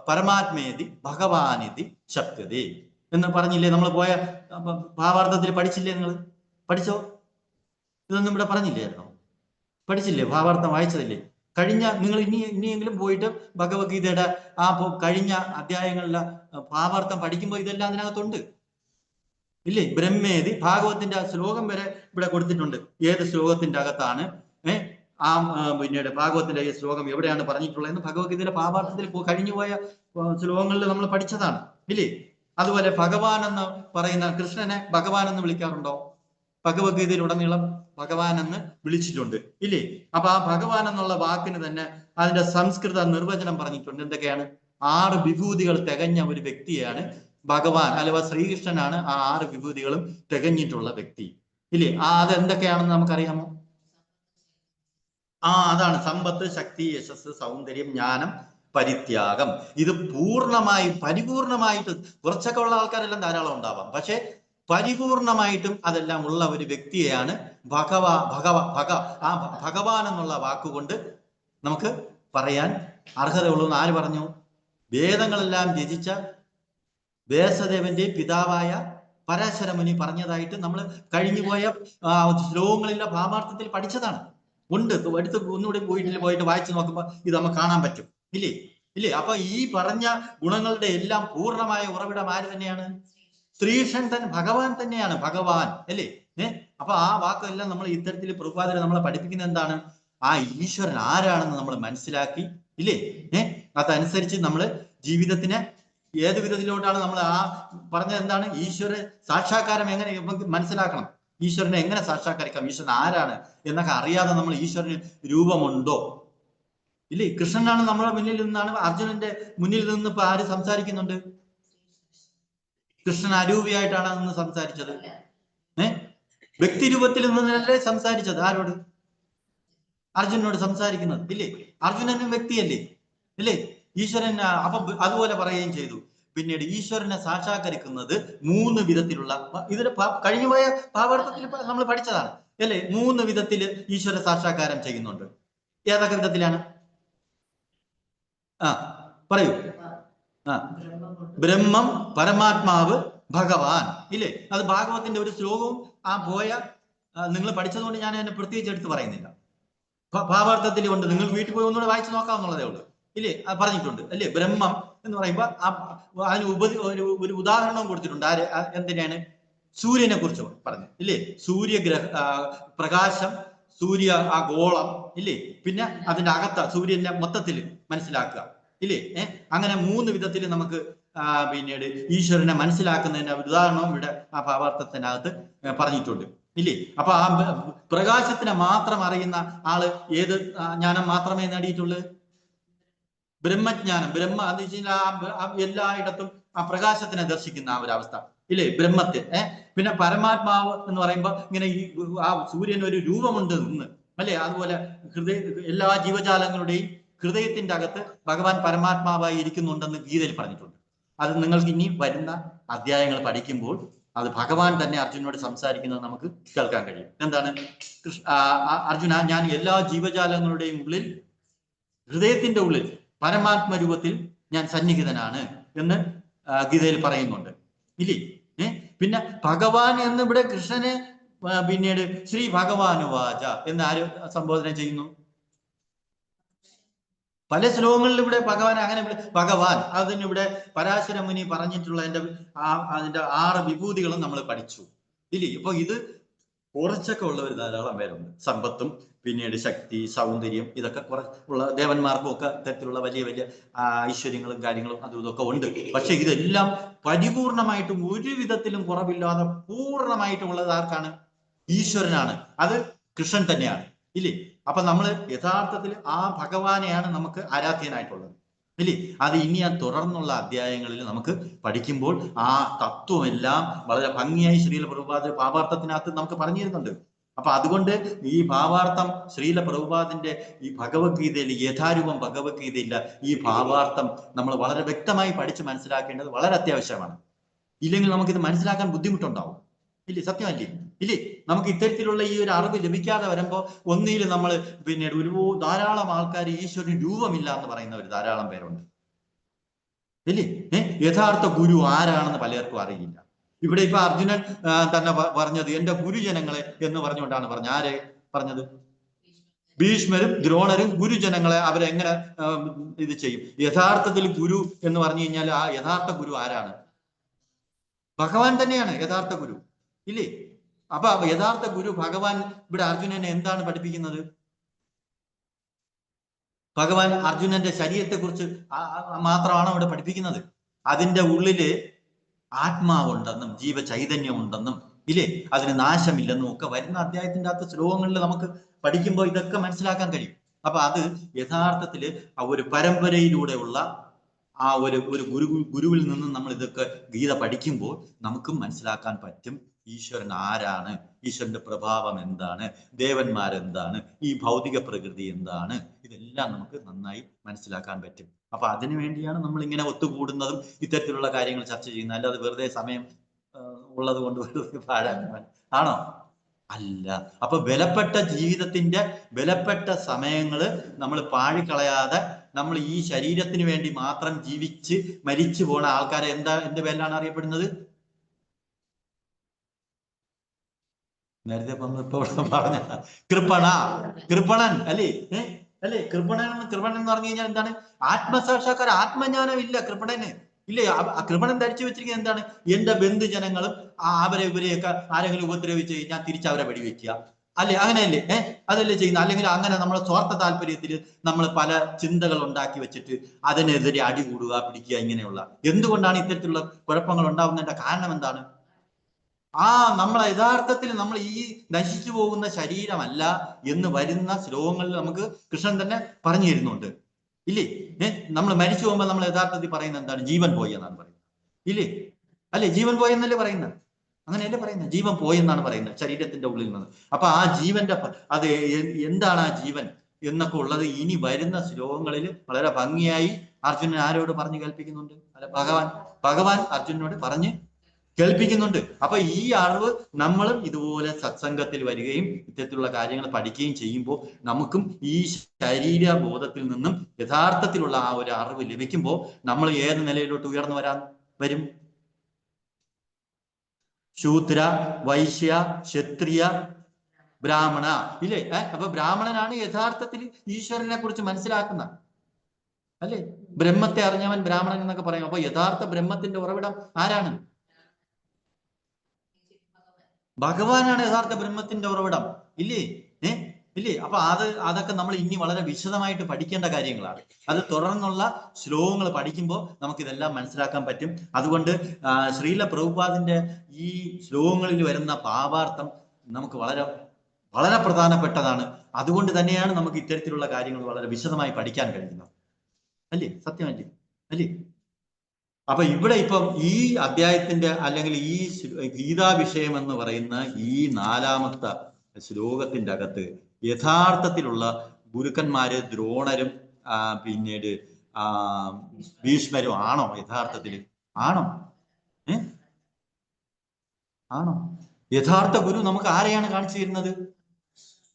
പരമാത്മേതി ഭഗവാനിതി ശബ്ദതേ എന്ന് പറഞ്ഞില്ലേ? നമ്മൾ പോയ ഭാവാർത്ഥത്തിൽ പഠിച്ചില്ലേ? നിങ്ങൾ പഠിച്ചോ? ഇതൊന്നും ഇവിടെ പറഞ്ഞില്ലായിരുന്നോ? പഠിച്ചില്ലേ? ഭാവാർത്ഥം വായിച്ചതില്ലേ? കഴിഞ്ഞ നിങ്ങൾ ഇനിയെങ്കിലും പോയിട്ട് ഭഗവത്ഗീതയുടെ ആ കഴിഞ്ഞ അധ്യായങ്ങളിലെ ഭാവാർത്ഥം പഠിക്കുമ്പോൾ ഇതെല്ലാം അതിനകത്തുണ്ട് ഇല്ലേ? ബ്രഹ്മേതി ഭാഗവത്തിന്റെ ശ്ലോകം വരെ ഇവിടെ കൊടുത്തിട്ടുണ്ട്. ഏത് ശ്ലോകത്തിന്റെ അകത്താണ് പിന്നീട് ഭാഗവത്തിന്റെ ഈ ശ്ലോകം എവിടെയാണ് പറഞ്ഞിട്ടുള്ളതെന്ന് ഭഗവത്ഗീതയിലെ ഭാവാർത്ഥത്തിൽ കഴിഞ്ഞുപോയ ശ്ലോകങ്ങളിൽ നമ്മൾ പഠിച്ചതാണ് ഇല്ലേ? അതുപോലെ ഭഗവാൻ എന്ന് പറയുന്ന കൃഷ്ണനെ ഭഗവാൻ എന്ന് വിളിക്കാറുണ്ടോ? ഭഗവത്ഗീതയിൽ ഉടനീളം ഭഗവാൻ എന്ന് വിളിച്ചിട്ടുണ്ട് ഇല്ലേ? അപ്പൊ ആ ഭഗവാൻ എന്നുള്ള വാക്കിന് തന്നെ അതിന്റെ സംസ്കൃത നിർവചനം പറഞ്ഞിട്ടുണ്ട്. എന്തൊക്കെയാണ്? 6 വിഭൂതികൾ തികഞ്ഞ ഒരു വ്യക്തിയാണ് ഭഗവാൻ, അഥവാ ശ്രീകൃഷ്ണനാണ് ആ 6 വിഭൂതികളും തികഞ്ഞിട്ടുള്ള വ്യക്തി ഇല്ലേ? അതെന്തൊക്കെയാണെന്ന് നമുക്കറിയാമോ? അതാണ് സമ്പത്ത്, ശക്തി, യശസ്, സൗന്ദര്യം, ജ്ഞാനം, പരിത്യാഗം. ഇത് പൂർണ്ണമായും പരിപൂർണമായിട്ട്, കുറച്ചൊക്കെ ഉള്ള ആൾക്കാരെല്ലാം ധാരാളം ഉണ്ടാവാം, പക്ഷെ പരിപൂർണമായിട്ടും അതെല്ലാം ഉള്ള ഒരു വ്യക്തിയെയാണ് ഭഗവാൻ എന്നുള്ള വാക്കുകൊണ്ട് നമുക്ക് പറയാൻ അർഹതയുള്ളൂ. ആര് പറഞ്ഞു? വേദങ്ങളെല്ലാം രചിച്ച വ്യാസദേവന്റെ പിതാവായ പരാശരമുനി പറഞ്ഞതായിട്ട് നമ്മൾ കഴിഞ്ഞുപോയ ശ്ലോകങ്ങളിലെ ഭാവാർത്ഥത്തിൽ പഠിച്ചതാണ്. ഉണ്ട്, എടുത്ത് ഒന്നുകൂടി പോയിട്ട് വായിച്ചു നോക്കുമ്പോൾ ഇത് നമുക്ക് കാണാൻ പറ്റും ഇല്ലേ? അപ്പൊ ഈ പറഞ്ഞ ഗുണങ്ങളുടെ എല്ലാം പൂർണ്ണമായ ഉറവിടം ആര് തന്നെയാണ്? ശ്രീകൃഷ്ണൻ തന്നെ, ഭഗവാൻ തന്നെയാണ്. ഭഗവാൻ അല്ലേ? അപ്പൊ ആ വാക്കെല്ലാം നമ്മൾ ഇത്തരത്തിൽ പ്രഭുപാദരെ നമ്മളെ പഠിപ്പിക്കുന്നത് എന്താണ്? ആ ഈശ്വരൻ ആരാണെന്ന് നമ്മൾ മനസ്സിലാക്കി ഇല്ലേ? അതനുസരിച്ച് നമ്മൾ ജീവിതത്തിനെ ഏത് വിധത്തിലോട്ടാണ് നമ്മൾ ആ പറഞ്ഞത് എന്താണ്? ഈശ്വര സാക്ഷാത്കാരം എങ്ങനെ മനസ്സിലാക്കണം, ഈശ്വരനെ എങ്ങനെ സാക്ഷാത്കരിക്കാം, ഈശ്വരൻ ആരാണ് എന്നൊക്കെ അറിയാതെ നമ്മൾ ഈശ്വരന് രൂപമുണ്ടോ ഇല്ലേ? കൃഷ്ണനാണ് നമ്മുടെ മുന്നിൽ നിന്നാണ്, അർജുനന്റെ മുന്നിൽ നിന്ന് ഇപ്പൊ ആര് സംസാരിക്കുന്നുണ്ട്? കൃഷ്ണൻ അരൂപിയായിട്ടാണ് അന്ന് സംസാരിച്ചത്. വ്യക്തി രൂപത്തിൽ നിന്നല്ലേ സംസാരിച്ചത്? ആരോട്? അർജുനനോട് സംസാരിക്കുന്നത് ഇല്ലേ? അർജുനനും വ്യക്തിയല്ലേ ഇല്ലേ? ഈശ്വരൻ അപ്പൊ അതുപോലെ പറയുകയും ചെയ്തു. പിന്നീട് ഈശ്വരനെ സാക്ഷാത്കരിക്കുന്നത് 3 വിധത്തിലുള്ള, ഇതിൽ കഴിഞ്ഞുപോയ ഭാവാർത്ഥത്തിൽ നമ്മൾ പഠിച്ചതാണ് അല്ലേ? 3 വിധത്തിൽ ഈശ്വര സാക്ഷാത്കാരം ചെയ്യുന്നുണ്ട്. ഏതൊക്കെ വിധത്തിലാണ്? പറയൂ. ബ്രഹ്മം, പരമാത്മാവ്, ഭഗവാൻ ഇല്ലേ? അത് ഭാഗവത്തിന്റെ ഒരു ശ്ലോകവും പോയ നിങ്ങൾ പഠിച്ചതുകൊണ്ട് ഞാൻ അതിനെ പ്രത്യേകിച്ച് എടുത്ത് പറയുന്നില്ല. ഭാവാർത്ഥത്തിൽ കൊണ്ട് നിങ്ങൾക്ക് വീട്ടിൽ പോയി ഒന്നുകൂടെ വായിച്ചു നോക്കാവുന്നതേ ഉള്ളൂ ഇല്ലേ? പറഞ്ഞിട്ടുണ്ട് അല്ലേ? ബ്രഹ്മം എന്ന് പറയുമ്പോൾ അതിന് ഒരു ഉദാഹരണവും കൊടുത്തിട്ടുണ്ട്. എന്തിനാണ്? സൂര്യനെ കുറിച്ച് പറഞ്ഞു ഇല്ലേ? പ്രകാശം, സൂര്യ ഗോളം ഇല്ലേ? പിന്നെ അതിന്റെ അകത്ത സൂര്യന്റെ മൊത്തത്തിൽ മനസ്സിലാക്കുക ഇല്ലേ? അങ്ങനെ 3 വിധത്തിൽ നമുക്ക് പിന്നീട് ഈശ്വരനെ മനസ്സിലാക്കുന്നതിന്റെ ഉദാഹരണവും ഇവിടെ ആ ഭാവാർത്ഥത്തിനകത്ത് പറഞ്ഞിട്ടുണ്ട് ഇല്ലേ? അപ്പൊ ആ പ്രകാശത്തിനെ മാത്രം അറിയുന്ന ആള് ഏത് ജ്ഞാനം മാത്രമേ നേടിയിട്ടുള്ളൂ? ബ്രഹ്മജ്ഞാനം. അത് വെച്ച് കഴിഞ്ഞാൽ എല്ലായിടത്തും ആ പ്രകാശത്തിനെ ദർശിക്കുന്ന ആ ഒരു അവസ്ഥ ഇല്ലേ? ബ്രഹ്മത്തെ. പിന്നെ പരമാത്മാവ് എന്ന് പറയുമ്പോൾ ഇങ്ങനെ ആ സൂര്യന് ഒരു രൂപമുണ്ട് എന്ന് അല്ലേ? അതുപോലെ എല്ലാ ജീവജാലങ്ങളുടെയും ഹൃദയത്തിന്റെ അകത്ത് ഭഗവാൻ പരമാത്മാവായി ഇരിക്കുന്നുണ്ടെന്ന് ഗീതയിൽ പറഞ്ഞിട്ടുണ്ട്. അത് നിങ്ങൾക്ക് ഇനി വരുന്ന അധ്യായങ്ങൾ പഠിക്കുമ്പോൾ അത് ഭഗവാൻ തന്നെ അർജുനോട് സംസാരിക്കുന്നത് നമുക്ക് കേൾക്കാൻ കഴിയും. എന്താണ്? അർജുന, ഞാൻ എല്ലാ ജീവജാലങ്ങളുടെയും ഉള്ളിൽ, ഹൃദയത്തിന്റെ ഉള്ളിൽ പരമാത്മ രൂപത്തിൽ ഞാൻ സന്നിഹിതനാണ് എന്ന് ഗീതയിൽ പറയുന്നുണ്ട് ഇല്ലേ? പിന്നെ ഭഗവാൻ എന്ന് ഇവിടെ കൃഷ്ണനെ പിന്നീട് ശ്രീ ഭഗവാനുവാച എന്ന് ആര് സംബോധന ചെയ്യുന്നു? പല ശ്ലോകങ്ങളിൽ ഇവിടെ ഭഗവാൻ അങ്ങനെ ഭഗവാൻ അതിനിവിടെ പരാശര മുനി പറഞ്ഞിട്ടുള്ള അതിന്റെ 6 വിഭൂതികളും നമ്മൾ പഠിച്ചു ഇല്ലേ. അപ്പൊ ഇത് കുറച്ചൊക്കെ ഉള്ളവർ ധാരാളം പേരുണ്ട്. സമ്പത്തും പിന്നീട് ശക്തി, സൗന്ദര്യം, ഇതൊക്കെ ഉള്ള ദേവന്മാർക്കും ഒക്കെ തരത്തിലുള്ള വലിയ വലിയ ഐശ്വര്യങ്ങളും കാര്യങ്ങളും അതും ഇതൊക്കെ ഉണ്ട്. പക്ഷെ ഇതെല്ലാം പരിപൂർണമായിട്ടും ഒരു വിധത്തിലും കുറവില്ലാതെ പൂർണ്ണമായിട്ടും ഉള്ളത് ആർക്കാണ്? ഈശ്വരനാണ്. അത് കൃഷ്ണൻ തന്നെയാണ് ഇല്ലേ. അപ്പൊ നമ്മൾ യഥാർത്ഥത്തിൽ ആ ഭഗവാനെയാണ് നമുക്ക് ആരാധ്യനായിട്ടുള്ളത് ഇല്ലേ. അത് ഇനി ആ തുടർന്നുള്ള അധ്യായങ്ങളിൽ നമുക്ക് പഠിക്കുമ്പോൾ ആ തത്വമെല്ലാം വളരെ ഭംഗിയായി ശ്രീല പ്രഭുപാദ് ഭാവാർത്ഥത്തിനകത്ത് നമുക്ക് പറഞ്ഞു തരുന്നുണ്ട്. അപ്പൊ അതുകൊണ്ട് ഈ ഭാവാർത്ഥം ശ്രീല പ്രഭുപാദിന്റെ ഈ ഭഗവത്ഗീതയിൽ യഥാരൂപം ഭഗവത്ഗീതയില്ല, ഈ ഭാവാർത്ഥം നമ്മൾ വളരെ വ്യക്തമായി പഠിച്ച് മനസ്സിലാക്കേണ്ടത് വളരെ അത്യാവശ്യമാണ്. ഇല്ലെങ്കിൽ നമുക്കിത് മനസ്സിലാക്കാൻ ബുദ്ധിമുട്ടുണ്ടാവും ഇല്ലേ. സത്യമല്ലേ ഇല്ലേ. നമുക്ക് ഇത്തരത്തിലുള്ള ഈ ഒരു അറിവ് ലഭിക്കാതെ വരുമ്പോൾ ഒന്നിൽ നമ്മൾ പിന്നീട് ധാരാളം ആൾക്കാർ ഈശ്വരന് രൂപമില്ല എന്ന് പറയുന്നവർ ധാരാളം പേരുണ്ട് ഇല്ലേ. യഥാർത്ഥ ഗുരു ആരാണെന്ന് പലർക്കും അറിയില്ല. ഇവിടെ ഇപ്പൊ അർജുനൻ തന്നെ പറഞ്ഞത് എന്റെ ഗുരുജനങ്ങളെ എന്ന് പറഞ്ഞുകൊണ്ടാണ് പറഞ്ഞത്. ആരെ പറഞ്ഞത്? ഭീഷ്മരും ദ്രോണരും ഗുരുജനങ്ങളെ അവരെങ്ങനെ ഇത് ചെയ്യും? യഥാർത്ഥത്തിൽ ഗുരു എന്ന് പറഞ്ഞു കഴിഞ്ഞാൽ ആ യഥാർത്ഥ ഗുരു ആരാണ്? ഭഗവാൻ തന്നെയാണ് യഥാർത്ഥ ഗുരു ഇല്ലേ. അപ്പൊ യഥാർത്ഥ ഗുരു ഭഗവാൻ ഇവിടെ അർജുനനെ എന്താണ് പഠിപ്പിക്കുന്നത്? ഭഗവാൻ അർജുനന്റെ ശരീരത്തെ കുറിച്ച് മാത്രമാണോ ഇവിടെ പഠിപ്പിക്കുന്നത്? അതിന്റെ ഉള്ളില് ആത്മാവുണ്ടെന്നും ജീവചൈതന്യം ഉണ്ടെന്നും ഇല്ലേ, അതിന് നാശമില്ലെന്നും ഒക്കെ വരുന്ന അധ്യായത്തിന്റെ അകത്ത് ശ്ലോകങ്ങളിൽ നമുക്ക് പഠിക്കുമ്പോൾ ഇതൊക്കെ മനസ്സിലാക്കാൻ കഴിയും. അപ്പൊ അത് യഥാർത്ഥത്തില് ഒരു പരമ്പരയിലൂടെയുള്ള ആ ഒരു ഗുരുവിൽ നിന്നും നമ്മൾ ഇതൊക്കെ ഗീത പഠിക്കുമ്പോൾ നമുക്കും മനസ്സിലാക്കാൻ പറ്റും ഈശ്വരൻ ആരാണ്, ഈശ്വരന്റെ പ്രഭാവം എന്താണ്, ദേവന്മാരെന്താണ്, ഈ ഭൗതിക പ്രകൃതി എന്താണ്, ഇതെല്ലാം നമുക്ക് നന്നായി മനസ്സിലാക്കാൻ പറ്റും. അപ്പൊ അതിനു വേണ്ടിയാണ് നമ്മൾ ഇങ്ങനെ ഒത്തുകൂടുന്നതും ഇത്തരത്തിലുള്ള കാര്യങ്ങൾ ചർച്ച ചെയ്യുന്നത്. അല്ലാതെ വെറുതെ സമയം ഉള്ളത് കൊണ്ട് വെറുതെ പാഴാക്കാൻ ആണോ? അല്ല. അപ്പൊ വിലപ്പെട്ട ജീവിതത്തിന്റെ വിലപ്പെട്ട സമയങ്ങള് നമ്മൾ പാഴിക്കളയാതെ നമ്മൾ ഈ ശരീരത്തിന് വേണ്ടി മാത്രം ജീവിച്ച് മരിച്ചു പോണ ആൾക്കാരെ എന്ത് പേരിലാണ് അറിയപ്പെടുന്നത്? നേരത്തെ പറഞ്ഞ കൃപണൻ അല്ലേ. അല്ലേ, കൃപണൻ എന്ന് പറഞ്ഞു കഴിഞ്ഞാൽ എന്താണ്? ആത്മസാക്ഷാത്കാരം, ആത്മജ്ഞാനം ഇല്ല കൃപണന് ഇല്ലേ. കൃപണൻ ധരിച്ചു വെച്ചിരിക്കുന്നത് എന്താണ്? എന്റെ ബന്ധുജനങ്ങളും ഇവരെയൊക്കെ ആരെങ്കിലും ഉപദ്രവിച്ച് കഴിഞ്ഞാൽ തിരിച്ചവരെ വെടിവെക്കുക അല്ലെ, അങ്ങനെയല്ലേ? അതല്ലേ ചെയ്യുന്നത്. അല്ലെങ്കിൽ അങ്ങനെ നമ്മളെ സ്വാർത്ഥ താല്പര്യത്തിൽ നമ്മൾ പല ചിന്തകൾ ഉണ്ടാക്കി വെച്ചിട്ട് അതിനെതിരെ അടി കൂടുക, പിടിക്കുക, ഇങ്ങനെയുള്ള. എന്തുകൊണ്ടാണ് ഇത്തരത്തിലുള്ള കുഴപ്പങ്ങൾ ഉണ്ടാവുന്നതിന്റെ കാരണം എന്താണ്? നമ്മളെ യഥാർത്ഥത്തിൽ നമ്മൾ ഈ നശിച്ചു പോകുന്ന ശരീരമല്ല എന്ന് വരുന്ന ശ്ലോകങ്ങളിൽ നമുക്ക് കൃഷ്ണൻ തന്നെ പറഞ്ഞു തരുന്നുണ്ട് ഇല്ലേ. നമ്മൾ മരിച്ചു പോകുമ്പോൾ നമ്മൾ യഥാർത്ഥത്തിൽ പറയുന്നത് എന്താണ്? ജീവൻ പോയി എന്നാണ് പറയുന്നത് ഇല്ലേ. അല്ലെ, ജീവൻ പോയെന്നല്ലേ പറയുന്നത്? അങ്ങനെയല്ലേ പറയുന്നത്? ജീവൻ പോയെന്നാണ് പറയുന്നത് ശരീരത്തിന്റെ ഉള്ളിൽ നിന്ന്. അപ്പൊ ആ ജീവന്റെ അത് എന്താണ് ആ ജീവൻ എന്നൊക്കെ ഉള്ളത് ഇനി വരുന്ന ശ്ലോകങ്ങളിൽ വളരെ ഭംഗിയായി അർജുനൻ ആരോട് പറഞ്ഞു കേൾപ്പിക്കുന്നുണ്ട്? അല്ല, ഭഗവാൻ അർജുനനോട് പറഞ്ഞ് കേൾപ്പിക്കുന്നുണ്ട്. അപ്പൊ ഈ അറിവ് നമ്മളും ഇതുപോലെ സത്സംഗത്തിൽ വരികയും ഇത്തരത്തിലുള്ള കാര്യങ്ങൾ പഠിക്കുകയും ചെയ്യുമ്പോൾ നമുക്കും ഈ ശരീരബോധത്തിൽ നിന്നും യഥാർത്ഥത്തിലുള്ള ആ ഒരു അറിവ് ലഭിക്കുമ്പോൾ നമ്മൾ ഏത് നിലയിലോട്ട് ഉയർന്നു വരും? ശൂദ്ര, വൈശ്യ, ക്ഷത്രിയ, ബ്രാഹ്മണ ഇല്ലേ. അപ്പൊ ബ്രാഹ്മണനാണ് യഥാർത്ഥത്തിൽ ഈശ്വരനെ കുറിച്ച് മനസ്സിലാക്കുന്ന അല്ലേ. ബ്രഹ്മത്തെ അറിഞ്ഞവൻ ബ്രാഹ്മണൻ എന്നൊക്കെ പറയും. അപ്പൊ യഥാർത്ഥ ബ്രഹ്മത്തിന്റെ ഉറവിടം ആരാണ്? ഭഗവാനാണ് യഥാർത്ഥ ബ്രഹ്മത്തിന്റെ ഉറവിടം ഇല്ലേ. ഇല്ലേ. അപ്പൊ അതൊക്കെ നമ്മൾ ഇനി വളരെ വിശദമായിട്ട് പഠിക്കേണ്ട കാര്യങ്ങളാണ്. അത് തുടർന്നുള്ള ശ്ലോകങ്ങൾ പഠിക്കുമ്പോൾ നമുക്കിതെല്ലാം മനസ്സിലാക്കാൻ പറ്റും. അതുകൊണ്ട് ശ്രീല പ്രഭുപാദിന്റെ ഈ ശ്ലോകങ്ങളിൽ വരുന്ന ഭാവാർത്ഥം നമുക്ക് വളരെ വളരെ പ്രധാനപ്പെട്ടതാണ്. അതുകൊണ്ട് തന്നെയാണ് നമുക്ക് ഇത്തരത്തിലുള്ള കാര്യങ്ങൾ വളരെ വിശദമായി പഠിക്കാൻ കഴിയുന്നത് അല്ലേ. സത്യമല്ലേ അല്ലേ. അപ്പൊ ഇവിടെ ഇപ്പം ഈ അധ്യായത്തിന്റെ അല്ലെങ്കിൽ ഈ ഗീതാ വിഷയം എന്ന് പറയുന്ന ഈ 4ാമത്തെ ശ്ലോകത്തിന്റെ അകത്ത് യഥാർത്ഥത്തിലുള്ള ഗുരുക്കന്മാര് ദ്രോണരും പിന്നീട് ഭീഷ്മരും ആണോ? യഥാർത്ഥത്തിൽ ആണോ? ആണോ? യഥാർത്ഥ ഗുരു നമുക്ക് ആരെയാണ് കാണിച്ചു തരുന്നത്?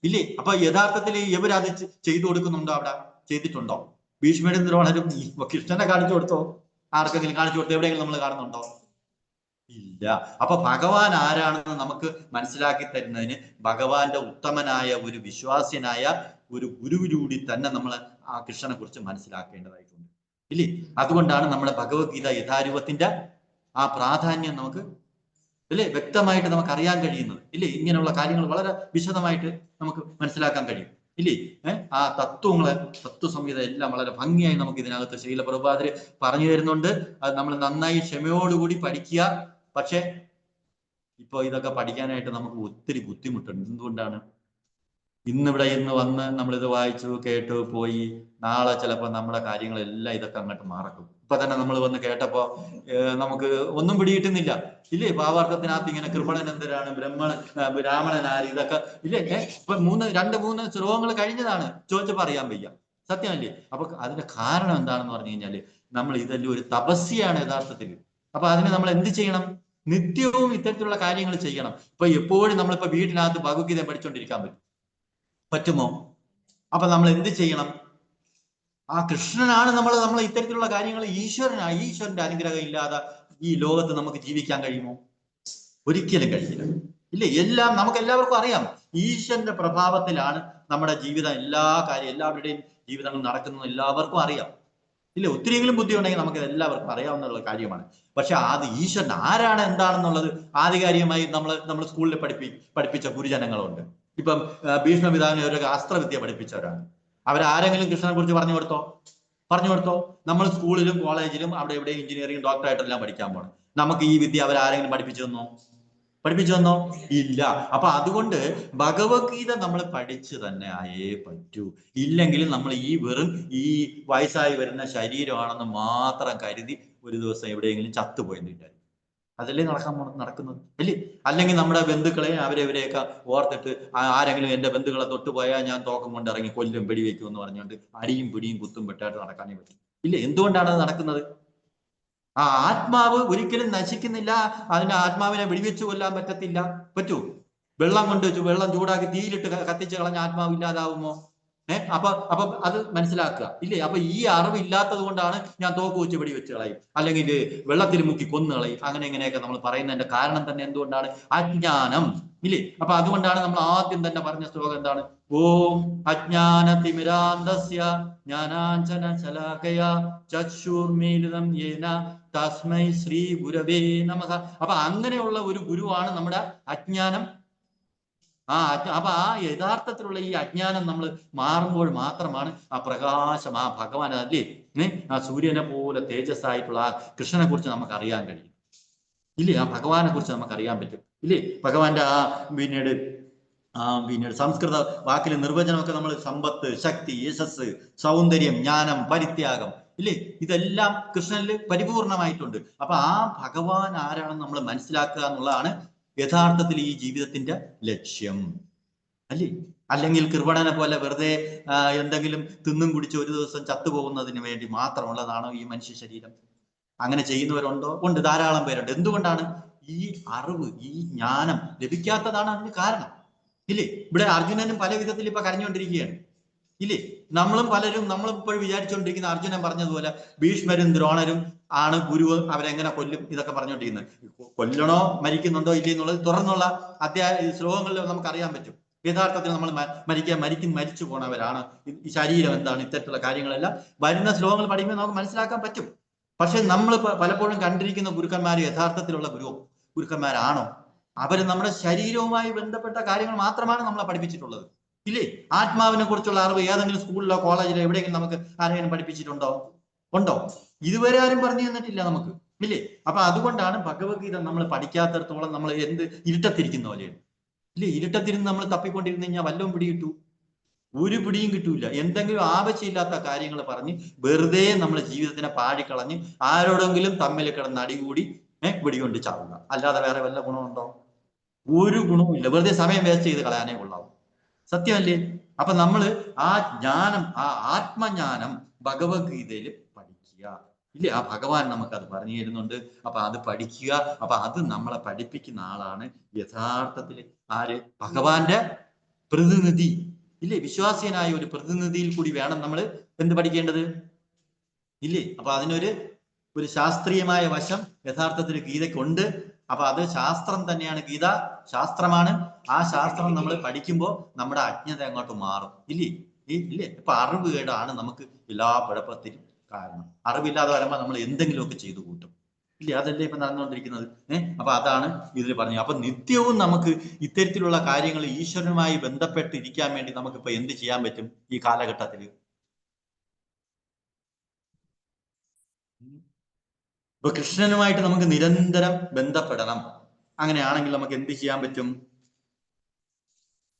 ഇല്ലേ. അപ്പൊ യഥാർത്ഥത്തിൽ ഇവരത് ചെയ്തു കൊടുക്കുന്നുണ്ടോ? അവിടെ ചെയ്തിട്ടുണ്ടോ? ഭീഷ്മരും ദ്രോണരും കൃഷ്ണനെ കാണിച്ചു കൊടുത്തോ? ആർക്കെങ്കിലും കാണിച്ചു കൊടുത്തോ? എവിടെയെങ്കിലും നമ്മൾ കാണുന്നുണ്ടോ? ഇല്ല. അപ്പൊ ഭഗവാൻ ആരാണെന്ന് നമുക്ക് മനസ്സിലാക്കി തരുന്നതിന് ഭഗവാന്റെ ഉത്തമനായ ഒരു വിശ്വാസ്യനായ ഒരു ഗുരുവിലൂടെ തന്നെ നമ്മൾ ആ കൃഷ്ണനെ കുറിച്ച് മനസ്സിലാക്കേണ്ടതായിട്ടുണ്ട്, ഇല്ലേ? അതുകൊണ്ടാണ് നമ്മുടെ ഭഗവത്ഗീത യഥാരൂപത്തിന്റെ ആ പ്രാധാന്യം നമുക്ക്, ഇല്ലേ, വ്യക്തമായിട്ട് നമുക്ക് അറിയാൻ കഴിയുന്നത്, ഇല്ലേ? ഇങ്ങനെയുള്ള കാര്യങ്ങൾ വളരെ വിശദമായിട്ട് നമുക്ക് മനസ്സിലാക്കാൻ കഴിയും, ഇല്ലേ? ആ തത്വങ്ങളെ, തത്വസംഹിത എല്ലാം വളരെ ഭംഗിയായി നമുക്ക് ഇതിനകത്ത് ശീല പ്രഭുപാദര് പറഞ്ഞു തരുന്നുണ്ട്. അത് നമ്മൾ നന്നായി ക്ഷമയോടുകൂടി പഠിക്കുക. പക്ഷെ ഇപ്പൊ ഇതൊക്കെ പഠിക്കാനായിട്ട് നമുക്ക് ഒത്തിരി ബുദ്ധിമുട്ടുണ്ട്. എന്തുകൊണ്ടാണ്? ഇന്ന് വന്ന് നമ്മളിത് വായിച്ചു കേട്ടു പോയി, നാളെ ചിലപ്പോൾ നമ്മുടെ കാര്യങ്ങളെല്ലാം ഇതൊക്കെ അങ്ങോട്ട് മറക്കും. ഇപ്പൊ തന്നെ നമ്മൾ വന്ന് കേട്ടപ്പോ നമുക്ക് ഒന്നും പിടികിട്ടുന്നില്ല, ഇല്ലേ? ഭാവാർത്ഥത്തിനകത്ത് ഇങ്ങനെ കൃപണൻ എന്തിനാണ്, രാവണൻ ആര്, ഇതൊക്കെ ഇല്ലേ? ഇപ്പൊ 2-3 ശ്ലോകങ്ങൾ കഴിഞ്ഞതാണ്, ചോദിച്ചപ്പോ അറിയാൻ വയ്യ. സത്യമല്ലേ? അപ്പൊ അതിന്റെ കാരണം എന്താണെന്ന് പറഞ്ഞു കഴിഞ്ഞാല് നമ്മൾ ഇതെല്ലാം ഒരു തപസ്യാണ് യഥാർത്ഥത്തിൽ. അപ്പൊ അതിന് നമ്മൾ എന്ത് ചെയ്യണം? നിത്യവും ഇത്തരത്തിലുള്ള കാര്യങ്ങൾ ചെയ്യണം. ഇപ്പൊ എപ്പോഴും നമ്മളിപ്പോ വീട്ടിനകത്ത് ഭഗവത്ഗീത പഠിച്ചുകൊണ്ടിരിക്കാൻ പറ്റുമോ? അപ്പൊ നമ്മൾ എന്ത് ചെയ്യണം? ആ കൃഷ്ണനാണ് നമ്മൾ ഇത്തരത്തിലുള്ള കാര്യങ്ങൾ, ഈശ്വരന്റെ അനുഗ്രഹം ഇല്ലാതെ ഈ ലോകത്ത് നമുക്ക് ജീവിക്കാൻ കഴിയുമോ? ഒരിക്കലും കഴിയില്ല, ഇല്ലേ? എല്ലാം നമുക്ക് എല്ലാവർക്കും അറിയാം. ഈശ്വരന്റെ പ്രഭാവത്തിലാണ് നമ്മുടെ ജീവിതം, എല്ലാവരുടെയും ജീവിതങ്ങൾ നടക്കുന്നത് എല്ലാവർക്കും അറിയാം, ഇല്ല? ഒത്തിരിയെങ്കിലും ബുദ്ധി ഉണ്ടെങ്കിൽ നമുക്ക് എല്ലാവർക്കും അറിയാവുന്ന കാര്യമാണ്. പക്ഷെ അത് ഈശ്വരൻ ആരാണ്, എന്താണെന്നുള്ളത് ആധികാരികമായി നമ്മൾ സ്കൂളിൽ പഠിപ്പിച്ച ഗുരുജനങ്ങളുണ്ട്. ഇപ്പം ഭീഷ്മപിതാവിനെ ഒരു അസ്ത്രവിദ്യ പഠിപ്പിച്ചവരാണ്. അവരാരെങ്കിലും കൃഷ്ണനെ കുറിച്ച് പറഞ്ഞു കൊടുത്തോ? നമ്മൾ സ്കൂളിലും കോളേജിലും അവിടെ ഇവിടെ എഞ്ചിനീയറിംഗ് ഡോക്ടറായിട്ടെല്ലാം പഠിക്കാൻ പോകണം. നമുക്ക് ഈ വിദ്യ അവരാരെങ്കിലും പഠിപ്പിച്ചു തന്നോ? ഇല്ല. അപ്പൊ അതുകൊണ്ട് ഭഗവത്ഗീത നമ്മൾ പഠിച്ചു തന്നെ ആയേ പറ്റൂ. ഇല്ലെങ്കിൽ നമ്മൾ ഈ വയസ്സായി വരുന്ന ശരീരമാണെന്ന് മാത്രം കരുതി ഒരു ദിവസം എവിടെയെങ്കിലും ചത്തുപോയെന്നില്ല. അതല്ലേ നടക്കുന്നത്, അല്ലേ? അല്ലെങ്കിൽ നമ്മുടെ ബന്ധുക്കളെ അവരെവരെയൊക്കെ ഓർത്തിട്ട് ആരെങ്കിലും എന്റെ ബന്ധുക്കളെ തൊട്ടുപോയാൽ ഞാൻ തോക്കം കൊണ്ട് ഇറങ്ങി കൊല്ലും, വെടിവെക്കും എന്ന് പറഞ്ഞുകൊണ്ട് അടിയും പിടിയും കുത്തും പെട്ടായിട്ട് നടക്കാനേ പറ്റും, ഇല്ലേ? എന്തുകൊണ്ടാണ് അത് നടക്കുന്നത്? ആ ആത്മാവ് ഒരിക്കലും നശിക്കുന്നില്ല. അതിന്റെ ആത്മാവിനെ വെടിവെച്ചു കൊല്ലാൻ പറ്റൂ? വെള്ളം ചൂടാക്കി തീയിലിട്ട് കത്തിച്ച് കളഞ്ഞ ആത്മാവ് ഇല്ലാതാവുമോ? അപ്പൊ അത് മനസ്സിലാക്കുക, ഇല്ലേ? അപ്പൊ ഈ അറിവ് ഇല്ലാത്തത് കൊണ്ടാണ് ഞാൻ തോക്ക് വെച്ച് വെടിവെച്ച് കളയും, അല്ലെങ്കിൽ വെള്ളത്തിൽ മുക്കി കൊന്നു കളയും, അങ്ങനെ ഇങ്ങനെയൊക്കെ നമ്മൾ പറയുന്നതിന്റെ കാരണം തന്നെ എന്തുകൊണ്ടാണ്? അജ്ഞാനം, ഇല്ലേ? അപ്പൊ അതുകൊണ്ടാണ് നമ്മൾ ആദ്യം തന്നെ പറഞ്ഞ ശ്ലോകം എന്താണ്? ഓം അജ്ഞാനതിമിരാന്തസ്യ ജ്ഞാനാഞ്ജന ശലാകയാ ചക്ഷുർമീലിതം യേന തസ്മൈ ശ്രീ ഗുരവേ നമഃ. അപ്പൊ അങ്ങനെയുള്ള ഒരു ഗുരുവാണ് നമ്മുടെ അജ്ഞാനം. അപ്പൊ ആ യഥാർത്ഥത്തിലുള്ള ഈ അജ്ഞാനം നമ്മൾ മാറുമ്പോൾ മാത്രമാണ് ആ പ്രകാശം, ആ ഭഗവാൻ, അല്ലേ? ആ സൂര്യനെ പോലെ തേജസ്സായിട്ടുള്ള ആ കൃഷ്ണനെ കുറിച്ച് നമുക്ക് അറിയാൻ കഴിയും, ഇല്ലേ? ആ ഭഗവാനെ കുറിച്ച് നമുക്ക് അറിയാൻ പറ്റും, ഇല്ലേ? ഭഗവാന്റെ പിന്നീട് സംസ്കൃത വാക്കിലെ നിർവചനമൊക്കെ നമ്മൾ സമ്പത്ത്, ശക്തി, യശസ്, സൗന്ദര്യം, ജ്ഞാനം, പരിത്യാഗം, ഇല്ലേ? ഇതെല്ലാം കൃഷ്ണനിൽ പരിപൂർണമായിട്ടുണ്ട്. അപ്പൊ ആ ഭഗവാൻ ആരാണെന്ന് നമ്മൾ മനസ്സിലാക്കുക എന്നുള്ളതാണ് യഥാർത്ഥത്തിൽ ഈ ജീവിതത്തിന്റെ ലക്ഷ്യം, അല്ലേ? അല്ലെങ്കിൽ കൃപണനെ പോലെ വെറുതെ എന്തെങ്കിലും തിന്നും കുടിച്ച് ഒരു ദിവസം ചത്തുപോകുന്നതിന് വേണ്ടി മാത്രമുള്ളതാണോ ഈ മനുഷ്യ ശരീരം? അങ്ങനെ ചെയ്യുന്നവരുണ്ടോ? ഉണ്ട്, ധാരാളം പേരുണ്ട്. എന്തുകൊണ്ടാണ്? ഈ അറിവ്, ഈ ജ്ഞാനം ലഭിക്കാത്തതാണ് അതിന് കാരണം, ഇല്ലേ? ഇവിടെ അർജുനനും പല വിധത്തിൽ ഇപ്പൊ കരഞ്ഞുകൊണ്ടിരിക്കുകയാണ്, ഇല്ലേ? നമ്മളും ഇപ്പോഴും വിചാരിച്ചുകൊണ്ടിരിക്കുന്ന അർജുനൻ പറഞ്ഞതുപോലെ ഭീഷ്മരും ദ്രോണരും ആണ് ഗുരു, അവരെങ്ങനെ കൊല്ലും ഇതൊക്കെ പറഞ്ഞുകൊണ്ടിരിക്കുന്നത്. കൊല്ലണോ മരിക്കുന്നുണ്ടോ ഇല്ലേ എന്നുള്ളത് തുറന്നുള്ള ശ്ലോകങ്ങളിൽ നമുക്ക് അറിയാൻ പറ്റും. യഥാർത്ഥത്തിൽ നമ്മൾ മരിച്ചു പോണവരാണ്, ഈ ശരീരം എന്താണ്, ഇത്തരത്തിലുള്ള കാര്യങ്ങളെല്ലാം വരുന്ന ശ്ലോകങ്ങൾ പഠിക്കുമ്പോൾ നമുക്ക് മനസ്സിലാക്കാൻ പറ്റും. പക്ഷെ നമ്മൾ പലപ്പോഴും കണ്ടിരിക്കുന്ന ഗുരുക്കന്മാർ യഥാർത്ഥത്തിലുള്ള ഗുരുക്കന്മാരാണോ? അവര് നമ്മുടെ ശരീരവുമായി ബന്ധപ്പെട്ട കാര്യങ്ങൾ മാത്രമാണ് നമ്മളെ പഠിപ്പിച്ചിട്ടുള്ളത്, ഇല്ലേ? ആത്മാവിനെ കുറിച്ചുള്ള അറിവ് ഏതെങ്കിലും സ്കൂളിലോ കോളേജിലോ എവിടെയെങ്കിലും നമുക്ക് ആരെങ്കിലും ഉണ്ടോ? ഇതുവരെ ആരും പറഞ്ഞു തന്നിട്ടില്ല നമുക്ക്, ഇല്ലേ? അപ്പൊ അതുകൊണ്ടാണ് ഭഗവത്ഗീത നമ്മൾ പഠിക്കാത്തടത്തോളം നമ്മൾ ഇരുട്ടത്തിരിക്കുന്ന പോലെയാണ്, ഇല്ലേ? ഇരുട്ടത്തിരുന്ന് നമ്മൾ തപ്പിക്കൊണ്ടിരുന്ന് കഴിഞ്ഞാൽ വല്ലതും പിടികിട്ടൂ? ഒരു പിടിയും കിട്ടൂല. എന്തെങ്കിലും ആവശ്യമില്ലാത്ത കാര്യങ്ങൾ പറഞ്ഞ് വെറുതെ നമ്മുടെ ജീവിതത്തിനെ പാടിക്കളഞ്ഞ് ആരോടെങ്കിലും തമ്മിൽ കിടന്ന് അടികൂടി വെടികൊണ്ട് ചാവുക, അല്ലാതെ വേറെ വല്ല ഗുണമുണ്ടോ? ഒരു ഗുണവും ഇല്ല. വെറുതെ സമയം വേസ്റ്റ് ചെയ്ത് കളയാനേ കൊള്ളാവും, സത്യമല്ലേ? അപ്പൊ നമ്മൾ ആ ജ്ഞാനം, ആ ആത്മജ്ഞാനം ഭഗവത്ഗീതയിൽ പഠിക്കുക, ഇല്ലേ? ആ ഭഗവാൻ നമുക്കത് പറഞ്ഞു തരുന്നുണ്ട്. അപ്പൊ അത് പഠിക്കുക. അപ്പൊ അത് നമ്മളെ പഠിപ്പിക്കുന്ന ആളാണ് യഥാർത്ഥത്തിൽ ആര്? ഭഗവാന്റെ പ്രതിനിധി, ഇല്ലേ? വിശ്വാസിയനായ ഒരു പ്രതിനിധിയിൽ കൂടി വേണം നമ്മൾ എന്ത് പഠിക്കേണ്ടത്, ഇല്ലേ? അപ്പൊ അതിനൊരു ശാസ്ത്രീയമായ വശം യഥാർത്ഥത്തിൽ ഗീതയ്ക്കുണ്ട്. അപ്പൊ അത് ശാസ്ത്രം തന്നെയാണ്, ഗീത ശാസ്ത്രമാണ്. ആ ശാസ്ത്രം നമ്മൾ പഠിക്കുമ്പോൾ നമ്മുടെ അജ്ഞത അങ്ങോട്ട് മാറും. ഇല്ലേ? ഇപ്പൊ അറിവ് കേടാണ് നമുക്ക് എല്ലാ കുഴപ്പത്തിനും കാരണം. അറിവില്ലാതെ വരുമ്പോൾ നമ്മൾ എന്തെങ്കിലുമൊക്കെ ചെയ്തു കൂട്ടും. ഇല്ലേ? അതല്ലേ ഇപ്പൊ നടന്നുകൊണ്ടിരിക്കുന്നത്. അപ്പൊ അതാണ് ഇതിൽ പറഞ്ഞത്. അപ്പൊ നിത്യവും നമുക്ക് ഇത്തരത്തിലുള്ള കാര്യങ്ങൾ ഈശ്വരനുമായി ബന്ധപ്പെട്ടിരിക്കാൻ വേണ്ടി നമുക്കിപ്പോ എന്ത് ചെയ്യാൻ പറ്റും ഈ കാലഘട്ടത്തിൽ? ഇപ്പൊ കൃഷ്ണനുമായിട്ട് നമുക്ക് നിരന്തരം ബന്ധപ്പെടണം. അങ്ങനെയാണെങ്കിൽ നമുക്ക് എന്ത് ചെയ്യാൻ പറ്റും?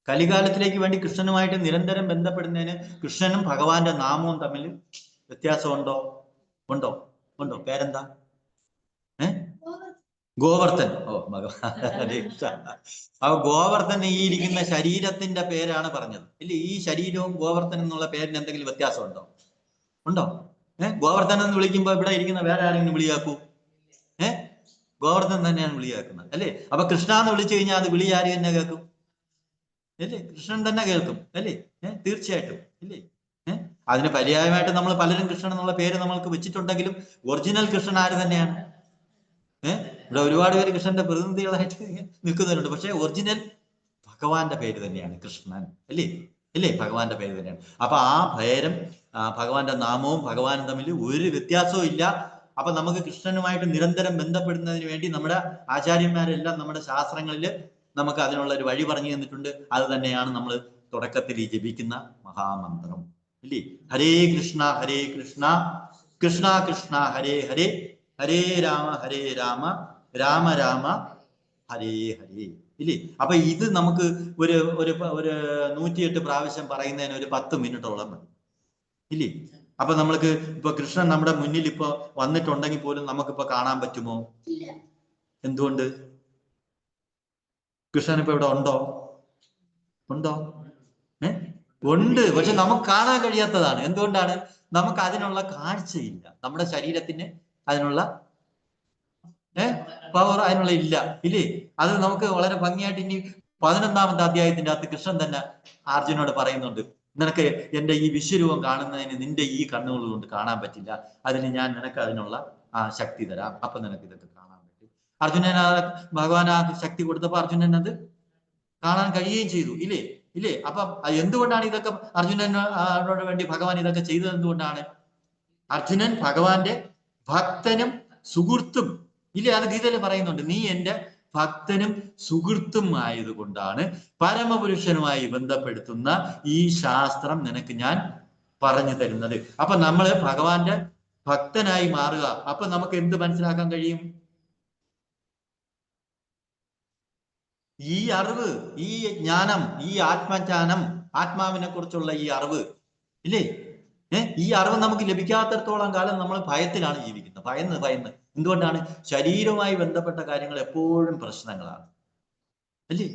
കലികാലത്തിലേക്ക് വേണ്ടി കൃഷ്ണനുമായിട്ട് നിരന്തരം ബന്ധപ്പെടുന്നതിന് കൃഷ്ണനും ഭഗവാന്റെ നാമവും തമ്മിൽ വ്യത്യാസമുണ്ടോ? ഉണ്ടോ? പേരെന്താ? ഗോവർദ്ധൻ. ഓ ഭഗവാൻ. അപ്പൊ ഗോവർദ്ധൻ ഈ ഇരിക്കുന്ന ശരീരത്തിന്റെ പേരാണ് പറഞ്ഞത്. ഇല്ല, ഈ ശരീരവും ഗോവർദ്ധൻ എന്നുള്ള പേരിന് എന്തെങ്കിലും വ്യത്യാസമുണ്ടോ? ഗോവർദ്ധൻ എന്ന് വിളിക്കുമ്പോ ഇവിടെ ഇരിക്കുന്ന വേറെ ആരെങ്കിലും വിളിയാക്കൂ? ഗോവർദ്ധൻ തന്നെയാണ് വിളിയാക്കുന്നത്, അല്ലേ? അപ്പൊ കൃഷ്ണ എന്ന് വിളിച്ചു കഴിഞ്ഞാൽ അത് വിളി ആര് തന്നെ കേൾക്കും? അല്ലേ? കൃഷ്ണൻ തന്നെ കേൾക്കും, അല്ലേ? തീർച്ചയായിട്ടും, ഇല്ലേ? അതിന് പര്യായമായിട്ട് നമ്മൾ പലരും കൃഷ്ണൻ എന്നുള്ള പേര് നമ്മൾക്ക് വെച്ചിട്ടുണ്ടെങ്കിലും ഒറിജിനൽ കൃഷ്ണൻ ആര് തന്നെയാണ്? ഇവിടെ ഒരുപാട് പേര് കൃഷ്ണന്റെ പ്രതിനിധികളായിട്ട് നിൽക്കുന്നവരുണ്ട്. പക്ഷെ ഒറിജിനൽ ഭഗവാന്റെ പേര് തന്നെയാണ് കൃഷ്ണൻ, അല്ലേ? ഭഗവാന്റെ പേര് തന്നെയാണ്. അപ്പൊ ആ പേരും ഭഗവാന്റെ നാമവും ഭഗവാനും തമ്മിൽ ഒരു വ്യത്യാസവും ഇല്ല. അപ്പൊ നമുക്ക് കൃഷ്ണനുമായിട്ട് നിരന്തരം ബന്ധപ്പെടുന്നതിന് വേണ്ടി നമ്മുടെ ആചാര്യന്മാരെല്ലാം നമ്മുടെ ശാസ്ത്രങ്ങളിൽ നമുക്ക് അതിനുള്ള ഒരു വഴി പറഞ്ഞു തന്നിട്ടുണ്ട്. അത് തന്നെയാണ് നമ്മൾ തുടക്കത്തിൽ ഈ ജപിക്കുന്ന മഹാമന്ത്രം, ഇല്ലേ? ഹരേ കൃഷ്ണ കൃഷ്ണ കൃഷ്ണ ഹരേ ഹരേ, ഹരേ രാമ രാമ രാമ ഹരേ ഹരേ, ഇല്ലേ? അപ്പൊ ഇത് നമുക്ക് ഒരു 108 പ്രാവശ്യം പറയുന്നതിന് ഒരു 10 മിനിറ്റോളം മതി, ഇല്ലേ? അപ്പൊ നമ്മൾക്ക് ഇപ്പൊ കൃഷ്ണൻ നമ്മുടെ മുന്നിൽ ഇപ്പൊ വന്നിട്ടുണ്ടെങ്കിൽ പോലും നമുക്കിപ്പോ കാണാൻ പറ്റുമോ? എന്തുകൊണ്ട്? കൃഷ്ണൻ ഇപ്പൊ ഇവിടെ ഉണ്ടോ? ഉണ്ട്, പക്ഷെ നമുക്ക് കാണാൻ കഴിയാത്തതാണ്. എന്തുകൊണ്ടാണ്? നമുക്ക് അതിനുള്ള കാഴ്ചയില്ല. നമ്മുടെ ശരീരത്തിന് അതിനുള്ള പവർ അതിനുള്ള ഇല്ലേ? അത് നമുക്ക് വളരെ ഭംഗിയായിട്ട് ഇനി 11ാമത്തെ അധ്യായത്തിന്റെ അകത്ത് കൃഷ്ണൻ തന്നെ അർജുനോട് പറയുന്നുണ്ട്, നിനക്ക് എന്റെ ഈ വിശ്വരൂപം കാണുന്നതിന് നിന്റെ ഈ കണ്ണുകൾ കൊണ്ട് കാണാൻ പറ്റില്ല, അതിന് ഞാൻ നിനക്ക് അതിനുള്ള ശക്തി തരാം, അപ്പൊ നിനക്ക് ഇതൊക്കെ കാണാൻ പറ്റും. അർജുനൻ ഭഗവാൻ ആ ശക്തി കൊടുത്തപ്പോ അർജുനൻ അത് കാണാൻ കഴിയുകയും ചെയ്തു, ഇല്ലേ? അപ്പം എന്തുകൊണ്ടാണ് ഇതൊക്കെ അർജുനനോട് വേണ്ടി ഭഗവാൻ ഇതൊക്കെ ചെയ്തത്? എന്തുകൊണ്ടാണ്? അർജുനൻ ഭഗവാന്റെ ഭക്തനും സുഹൃത്തും, ഇല്ലേ? അത് ഗീതയിൽ പറയുന്നുണ്ട്, നീ എന്റെ ഭക്തനും സുഹൃത്തും ആയതുകൊണ്ടാണ് പരമപുരുഷനുമായി ബന്ധപ്പെടുത്തുന്ന ഈ ശാസ്ത്രം നിനക്ക് ഞാൻ പറഞ്ഞു തരുന്നത്. അപ്പൊ നമ്മള് ഭഗവാന്റെ ഭക്തനായി മാറുക. അപ്പൊ നമുക്ക് എന്ത് മനസ്സിലാക്കാൻ കഴിയും? ഈ അറിവ്, ഈ ജ്ഞാനം, ഈ ആത്മജ്ഞാനം, ആത്മാവിനെ കുറിച്ചുള്ള ഈ അറിവ്, ഇല്ലേ? ഈ അറിവ് നമുക്ക് ലഭിക്കാത്തിടത്തോളം കാലം നമ്മൾ ഭയത്തിലാണ് ജീവിക്കുന്നത്. ഭയന്ന് എന്തുകൊണ്ടാണ്? ശരീരവുമായി ബന്ധപ്പെട്ട കാര്യങ്ങൾ എപ്പോഴും പ്രശ്നങ്ങളാണ്, അല്ലേ?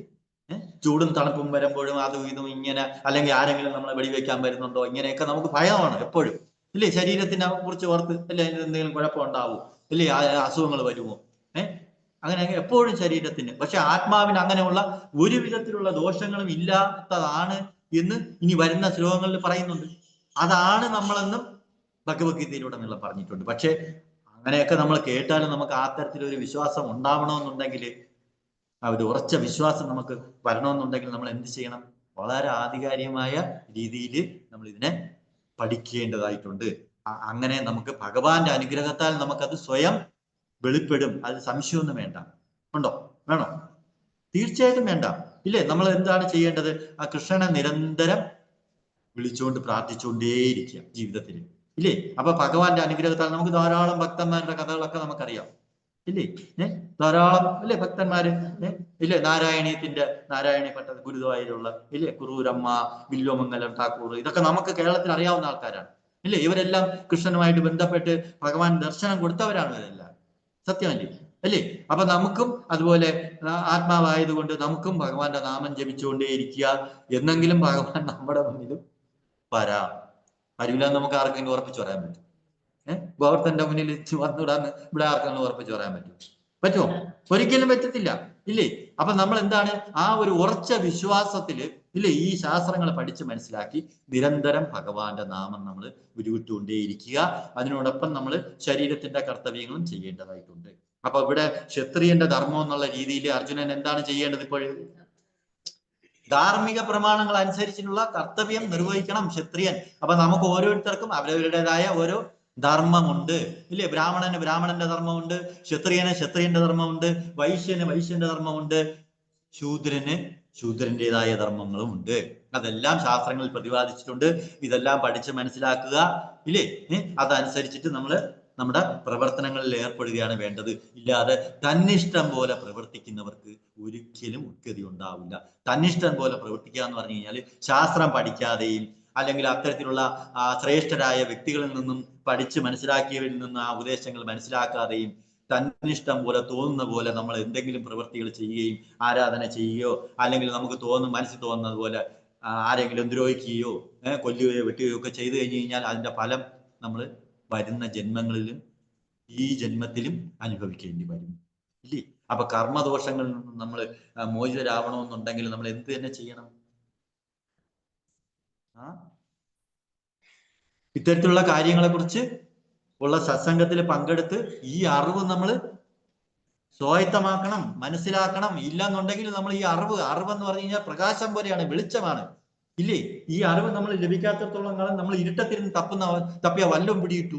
ചൂടും തണുപ്പും വരുമ്പോഴും അതും ഇതും ഇങ്ങനെ, അല്ലെങ്കിൽ ആരെങ്കിലും നമ്മളെ വെടിവെക്കാൻ വരുന്നുണ്ടോ, ഇങ്ങനെയൊക്കെ നമുക്ക് ഭയമാണ് എപ്പോഴും, ഇല്ലേ? ശരീരത്തിനെ കുറിച്ച് ഓർത്ത്, അല്ലെ എന്തെങ്കിലും കുഴപ്പമുണ്ടാവും, ഇല്ലേ? അസുഖങ്ങൾ വരുമോ? അങ്ങനെ എപ്പോഴും ശരീരത്തിന്. പക്ഷെ ആത്മാവിന് അങ്ങനെയുള്ള ഒരു വിധത്തിലുള്ള ദോഷങ്ങളും ഇല്ലാത്തതാണ് എന്ന് ഇനി വരുന്ന ശ്ലോകങ്ങളിൽ പറയുന്നുണ്ട്. അതാണ് നമ്മളെന്നും ഭഗവത്ഗീതയിലൂടെ നിങ്ങൾ പറഞ്ഞിട്ടുണ്ട്. പക്ഷെ അങ്ങനെയൊക്കെ നമ്മൾ കേട്ടാലും നമുക്ക് ആ തരത്തിലൊരു വിശ്വാസം ഉണ്ടാവണമെന്നുണ്ടെങ്കിൽ, ആ ഒരു ഉറച്ച വിശ്വാസം നമുക്ക് വരണമെന്നുണ്ടെങ്കിൽ നമ്മൾ എന്ത് ചെയ്യണം? വളരെ ആധികാരികമായ രീതിയിൽ നമ്മൾ ഇതിനെ പഠിക്കേണ്ടതായിട്ടുണ്ട്. അങ്ങനെ നമുക്ക് ഭഗവാന്റെ അനുഗ്രഹത്താൽ നമുക്കത് സ്വയം വെളിപ്പെടും. അത് സംശയമൊന്നും വേണ്ട. വേണോ? തീർച്ചയായിട്ടും വേണ്ട, ഇല്ലേ? നമ്മൾ എന്താണ് ചെയ്യേണ്ടത്? ആ കൃഷ്ണനെ നിരന്തരം വിളിച്ചുകൊണ്ട് പ്രാർത്ഥിച്ചുകൊണ്ടേയിരിക്കുക ജീവിതത്തിൽ, ഇല്ലേ? അപ്പൊ ഭഗവാന്റെ അനുഗ്രഹത്താൽ നമുക്ക് ധാരാളം ഭക്തന്മാരുടെ കഥകളൊക്കെ നമുക്കറിയാം, ഇല്ലേ? ധാരാളം, അല്ലേ, ഭക്തന്മാര്, ഇല്ലേ? നാരായണീയപ്പെട്ട ഗുരുവായൂരുള്ള, ഇല്ലേ, കുറൂരമ്മ, വില്വമംഗലം ഠാക്കൂർ, ഇതൊക്കെ നമുക്ക് കേരളത്തിൽ അറിയാവുന്ന ആൾക്കാരാണ്, ഇല്ലേ? ഇവരെല്ലാം കൃഷ്ണനുമായിട്ട് ബന്ധപ്പെട്ട് ഭഗവാൻ ദർശനം കൊടുത്തവരാണ് ഇവരെല്ലാം. സത്യമല്ലേ? അല്ലേ? അപ്പൊ നമുക്കും അതുപോലെ ആത്മാവായതുകൊണ്ട് നമുക്കും ഭഗവാന്റെ നാമം ജപിച്ചുകൊണ്ടേയിരിക്കുക. എന്നെങ്കിലും ഭഗവാൻ നമ്മുടെ മുന്നിലും വരില്ല എന്ന് നമുക്ക് ആർക്കെങ്കിലും ഉറപ്പിച്ചു പറയാൻ പറ്റും? ഗോവർദ്ധന്റെ മുന്നിൽ വന്നിടാന്ന് ഇവിടെ ആർക്കെങ്കിലും ഉറപ്പിച്ചു പറയാൻ പറ്റുമോ? ഒരിക്കലും പറ്റത്തില്ല, ഇല്ലേ? അപ്പൊ നമ്മൾ എന്താണ്? ആ ഒരു ഉറച്ച വിശ്വാസത്തില്, ഇല്ലേ, ഈ ശാസ്ത്രങ്ങൾ പഠിച്ച് മനസ്സിലാക്കി നിരന്തരം ഭഗവാന്റെ നാമം നമ്മൾ ഉരുവിട്ടുകൊണ്ടേയിരിക്കുക. അതിനോടൊപ്പം നമ്മൾ ശരീരത്തിന്റെ കർത്തവ്യങ്ങളും ചെയ്യേണ്ടതായിട്ടുണ്ട്. അപ്പൊ ഇവിടെ ക്ഷത്രിയന്റെ ധർമ്മം എന്നുള്ള രീതിയിൽ അർജുനൻ എന്താണ് ചെയ്യേണ്ടത്? ഇപ്പോഴും ധാർമ്മിക പ്രമാണങ്ങൾ അനുസരിച്ചിട്ടുള്ള കർത്തവ്യം നിർവഹിക്കണം ക്ഷത്രിയൻ. അപ്പൊ നമുക്ക് ഓരോരുത്തർക്കും അവരവരുടേതായ ഓരോ ധർമ്മമുണ്ട്, ഇല്ലേ? ബ്രാഹ്മണന് ബ്രാഹ്മണന്റെ ധർമ്മമുണ്ട്, ക്ഷത്രിയന് ക്ഷത്രിയന്റെ ധർമ്മമുണ്ട്, വൈശ്യന് വൈശ്യന്റെ ധർമ്മമുണ്ട്, ശൂദ്രന് ശൂദ്രന്റേതായ ധർമ്മങ്ങളും ഉണ്ട്. അതെല്ലാം ശാസ്ത്രങ്ങളിൽ പ്രതിപാദിച്ചിട്ടുണ്ട്. ഇതെല്ലാം പഠിച്ച് മനസ്സിലാക്കുക, ഇല്ലേ? അതനുസരിച്ചിട്ട് നമ്മുടെ പ്രവർത്തനങ്ങളിൽ ഏർപ്പെടുകയാണ് വേണ്ടത്. ഇല്ലാതെ തന്നിഷ്ടം പോലെ പ്രവർത്തിക്കുന്നവർക്ക് ഒരിക്കലും ഉത്ഗതി ഉണ്ടാവില്ല. തന്നിഷ്ടം പോലെ പ്രവർത്തിക്കുക എന്ന് പറഞ്ഞു കഴിഞ്ഞാൽ ശാസ്ത്രം പഠിക്കാതെയും അല്ലെങ്കിൽ അത്തരത്തിലുള്ള ശ്രേഷ്ഠരായ വ്യക്തികളിൽ നിന്നും പഠിച്ച് മനസ്സിലാക്കിയവരിൽ നിന്ന് ആ ഉപദേശങ്ങൾ മനസ്സിലാക്കാതെയും തന്നിഷ്ടം പോലെ തോന്നുന്ന പോലെ നമ്മൾ എന്തെങ്കിലും പ്രവൃത്തികൾ ചെയ്യുകയും ആരാധന ചെയ്യുകയോ അല്ലെങ്കിൽ നമുക്ക് മനസ്സിൽ തോന്നുന്നത് പോലെ ആരെങ്കിലും ദ്രോഹിക്കുകയോ കൊല്ലുകയോ വെട്ടുകയോ ഒക്കെ ചെയ്തു കഴിഞ്ഞു കഴിഞ്ഞാൽ അതിന്റെ ഫലം നമ്മൾ വരുന്ന ജന്മങ്ങളിലും ഈ ജന്മത്തിലും അനുഭവിക്കേണ്ടി വരും, ഇല്ലേ? അപ്പൊ കർമ്മദോഷങ്ങളിൽ നിന്നും നമ്മൾ മോചിതരാവണമെന്നുണ്ടെങ്കിൽ നമ്മൾ എന്ത് തന്നെ ചെയ്യണം? ഇത്തരത്തിലുള്ള കാര്യങ്ങളെ കുറിച്ച് ഉള്ള സത്സംഗത്തിൽ പങ്കെടുത്ത് ഈ അറിവ് നമ്മൾ സ്വായത്തമാക്കണം, മനസ്സിലാക്കണം. ഇല്ലെന്നുണ്ടെങ്കിൽ നമ്മൾ ഈ അറിവെന്ന് പറഞ്ഞു കഴിഞ്ഞാൽ പ്രകാശം പോലെയാണ്, വെളിച്ചമാണ്, ഇല്ലേ? ഈ അറിവ് നമ്മൾ ലഭിക്കാത്തത്തോളം കാലം നമ്മൾ ഇരുട്ടത്തിരുന്ന് തപ്പിയ വല്ലതും പിടിയിട്ടു,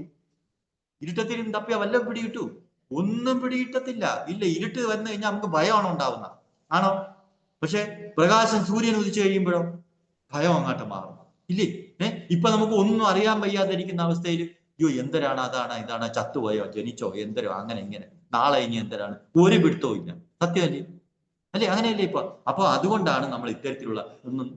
ഇരുട്ടത്തിരുന്ന് തപ്പിയ വല്ലതും പിടിയിട്ടു? ഒന്നും പിടിയിട്ടത്തില്ല, ഇല്ല. ഇരുട്ട് വന്നു കഴിഞ്ഞാൽ നമുക്ക് ഭയമാണോ ഉണ്ടാവുന്ന? ആണോ? പക്ഷെ പ്രകാശം സൂര്യൻ ഉദിച്ചു കഴിയുമ്പോഴോ ഭയം അങ്ങോട്ട് മാറും, ഇല്ലേ? ഇപ്പൊ നമുക്ക് ഒന്നും അറിയാൻ വയ്യാതിരിക്കുന്ന അവസ്ഥയിൽ അയ്യോ എന്തരാണ്, അതാണ് ഇതാണ്, ചത്തുപോയോ, ജനിച്ചോ, എന്തരോ, അങ്ങനെ ഇങ്ങനെ, നാളെ ഇനി എന്തരാണ്, ഒരു പിടുത്തവും ഇല്ല. സത്യമല്ലേ? അല്ലേ? അങ്ങനെയല്ലേ ഇപ്പൊ? അപ്പൊ അതുകൊണ്ടാണ് നമ്മൾ ഇത്തരത്തിലുള്ള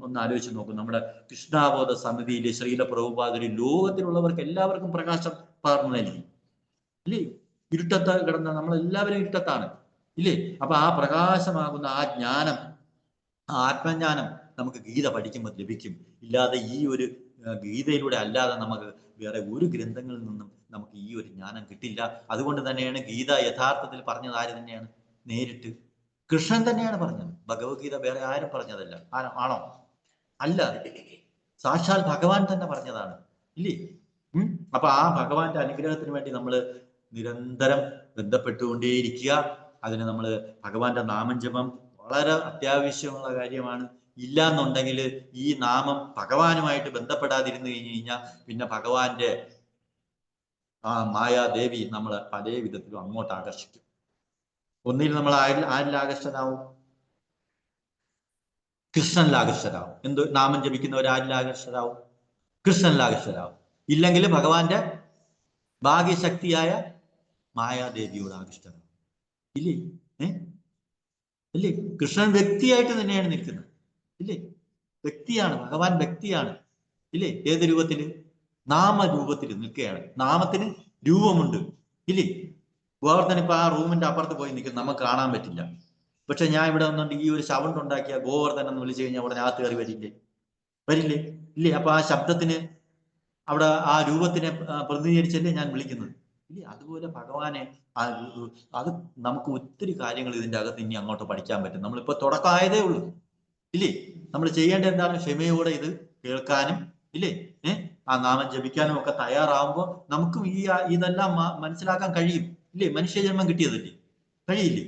ഒന്ന് ആലോചിച്ച് നോക്കും. നമ്മുടെ കൃഷ്ണാബോധ സമിതിയിലെ ശ്രീല പ്രഭുപാദര് ലോകത്തിലുള്ളവർക്ക് എല്ലാവർക്കും പ്രകാശം പകർന്നു നൽകി, ഇല്ലേ? ഇരുട്ടത്ത് കിടന്ന നമ്മളെല്ലാവരും ഇരുട്ടത്താണ്, ഇല്ലേ? അപ്പൊ ആ പ്രകാശമാകുന്ന ആ ജ്ഞാനം, ആ ആത്മജ്ഞാനം നമുക്ക് ഗീത പഠിക്കുമ്പോൾ ലഭിക്കും. ഇല്ലാതെ ഈ ഒരു ഗീതയിലൂടെ അല്ലാതെ നമുക്ക് വേറെ ഒരു ഗ്രന്ഥങ്ങളിൽ നിന്നും നമുക്ക് ഈ ഒരു ജ്ഞാനം കിട്ടില്ല. അതുകൊണ്ട് തന്നെയാണ് ഗീത യഥാർത്ഥത്തിൽ പറഞ്ഞത് ആര് തന്നെയാണ്? നേരിട്ട് കൃഷ്ണൻ തന്നെയാണ് പറഞ്ഞത്. ഭഗവത്ഗീത വേറെ ആരും പറഞ്ഞതല്ല. ആണോ? അല്ല, സാക്ഷാൽ ഭഗവാൻ തന്നെ പറഞ്ഞതാണ്, ഇല്ലേ? അപ്പൊ ആ ഭഗവാന്റെ അനുഗ്രഹത്തിന് വേണ്ടി നമ്മൾ നിരന്തരം ബന്ധപ്പെട്ടുകൊണ്ടേയിരിക്കുക. അതിന് നമ്മൾ ഭഗവാന്റെ നാമം ജപം വളരെ അത്യാവശ്യമുള്ള കാര്യമാണ്. ഇല്ല എന്നുണ്ടെങ്കിൽ ഈ നാമം ഭഗവാനുമായിട്ട് ബന്ധപ്പെടാതിരുന്നു കഴിഞ്ഞു കഴിഞ്ഞാൽ പിന്നെ ഭഗവാന്റെ ആ മായാദേവി നമ്മളെ പല വിധത്തിലും അങ്ങോട്ട് ആകർഷിക്കും. ഒന്നിൽ നമ്മൾ ആരിൽ ആകർഷനാവും? കൃഷ്ണനിൽ ആകർഷരാവും. എന്ത് നാമം ജപിക്കുന്നവർ ആരിൽ ആകർഷരാവും? കൃഷ്ണനിൽ ആകർഷരാവും. ഇല്ലെങ്കിൽ ഭഗവാന്റെ ഭാഗ്യശക്തിയായ മായാദേവിയോട് ആകർഷരാവും, ഇല്ലേ? ഇല്ലേ? കൃഷ്ണൻ വ്യക്തിയായിട്ട് തന്നെയാണ് നിൽക്കുന്നത്, ഇല്ലേ? വ്യക്തിയാണ് ഭഗവാൻ, വ്യക്തിയാണ്, ഇല്ലേ? ഏത് രൂപത്തില്? നാമരൂപത്തിൽ നിൽക്കുകയാണ്. നാമത്തിന് രൂപമുണ്ട്, ഇല്ലേ? ഗോവർദ്ധൻ ഇപ്പൊ ആ റൂമിന്റെ അപ്പുറത്ത് പോയി നിൽക്കും, നമുക്ക് കാണാൻ പറ്റില്ല. പക്ഷെ ഞാൻ ഇവിടെ വന്നുകൊണ്ട് ഈ ഒരു സൗണ്ട് ഉണ്ടാക്കിയ ഗോവർദ്ധൻ എന്ന് വിളിച്ചു കഴിഞ്ഞാൽ അവിടെ അകത്ത് കയറി വരില്ലേ? ഇല്ലേ? അപ്പൊ ആ ശബ്ദത്തിന് അവിടെ ആ രൂപത്തിനെ പ്രതിനിധീകരിച്ചല്ലേ ഞാൻ വിളിക്കുന്നത്, ഇല്ലേ? അതുപോലെ ഭഗവാനെ അത് നമുക്ക് ഒത്തിരി കാര്യങ്ങൾ ഇതിന്റെ അകത്ത് ഇനി അങ്ങോട്ട് പഠിക്കാൻ പറ്റും. നമ്മളിപ്പോ തുടക്കമായതേ ഉള്ളൂ, ഇല്ലേ? നമ്മൾ ചെയ്യേണ്ടത് എന്താണ്? ക്ഷമയോടെ ഇത് കേൾക്കാനും, ഇല്ലേ? ആ നാമം ജപിക്കാനും ഒക്കെ തയ്യാറാവുമ്പോൾ നമുക്കും ഇതെല്ലാം മനസ്സിലാക്കാൻ കഴിയും, ഇല്ലേ? മനുഷ്യജന്മം കിട്ടിയതല്ലേ? കഴിയില്ലേ?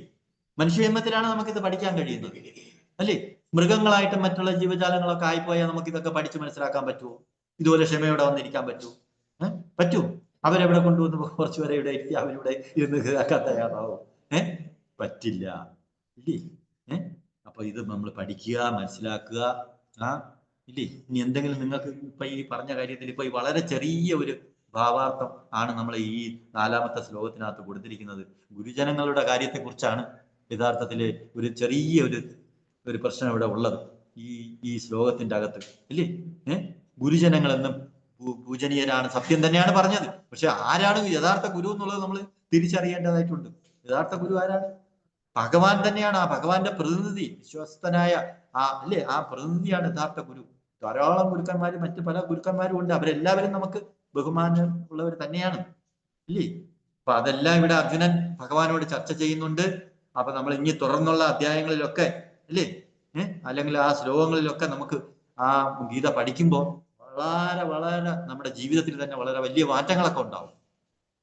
മനുഷ്യജന്മത്തിലാണ് നമുക്കിത് പഠിക്കാൻ കഴിയുന്നത്, അല്ലേ? മൃഗങ്ങളായിട്ടും മറ്റുള്ള ജീവജാലങ്ങളൊക്കെ ആയിപ്പോയാൽ നമുക്ക് ഇതൊക്കെ പഠിച്ച് മനസ്സിലാക്കാൻ പറ്റുമോ? ഇതുപോലെ ക്ഷമയോടെ വന്നിരിക്കാൻ പറ്റുമോ? പറ്റുമോ? അവരെവിടെ കൊണ്ടുവന്ന് കുറച്ചു പേരെ ഇവിടെ ഇരുത്തി അവരിവിടെ ഇരുന്ന് കേൾക്കാൻ തയ്യാറാവും? പറ്റില്ല, ഇല്ലേ? അപ്പൊ ഇത് നമ്മൾ പഠിക്കുക, മനസ്സിലാക്കുക, ഇല്ലേ? ഇനി എന്തെങ്കിലും നിങ്ങൾക്ക് ഇപ്പൊ ഈ പറഞ്ഞ കാര്യത്തിൽ ഇപ്പൊ ഈ വളരെ ചെറിയ ഒരു ഭാവാർത്ഥം ആണ് നമ്മൾ ഈ 4-ാമത്തെ ശ്ലോകത്തിനകത്ത് കൊടുത്തിരിക്കുന്നത്. ഗുരുജനങ്ങളുടെ കാര്യത്തെ കുറിച്ചാണ് യഥാർത്ഥത്തില് ഒരു ചെറിയ ഒരു പ്രശ്നം ഇവിടെ ഉള്ളത് ഈ ശ്ലോകത്തിന്റെ അകത്ത്, ഇല്ലേ? ഗുരുജനങ്ങളെന്നും പൂജനീയരാണ്, സത്യം തന്നെയാണ് പറഞ്ഞത്. പക്ഷെ ആരാണ് യഥാർത്ഥ ഗുരു എന്നുള്ളത് നമ്മൾ തിരിച്ചറിയേണ്ടതായിട്ടുണ്ട്. യഥാർത്ഥ ഗുരു ആരാണ്? ഭഗവാൻ തന്നെയാണ്. ആ ഭഗവാന്റെ പ്രതിനിധി, വിശ്വസ്തനായ അല്ലേ? ആ പ്രതിനിധിയാണ് യഥാർത്ഥ ഗുരു. ധാരാളം ഗുരുക്കന്മാരും മറ്റു പല ഗുരുക്കന്മാരും ഉണ്ട്. അവരെല്ലാവരും നമുക്ക് ബഹുമാനം ഉള്ളവർ തന്നെയാണ്, ഇല്ലേ? അപ്പൊ അതെല്ലാം ഇവിടെ അർജുനൻ ഭഗവാനോട് ചർച്ച ചെയ്യുന്നുണ്ട്. അപ്പൊ നമ്മൾ ഇനി തുടർന്നുള്ള അധ്യായങ്ങളിലൊക്കെ, അല്ലേ? അല്ലെങ്കിൽ ആ ശ്ലോകങ്ങളിലൊക്കെ നമുക്ക് ആ ഗീത പഠിക്കുമ്പോൾ വളരെ വളരെ നമ്മുടെ ജീവിതത്തിൽ തന്നെ വളരെ വലിയ മാറ്റങ്ങളൊക്കെ ഉണ്ടാവും,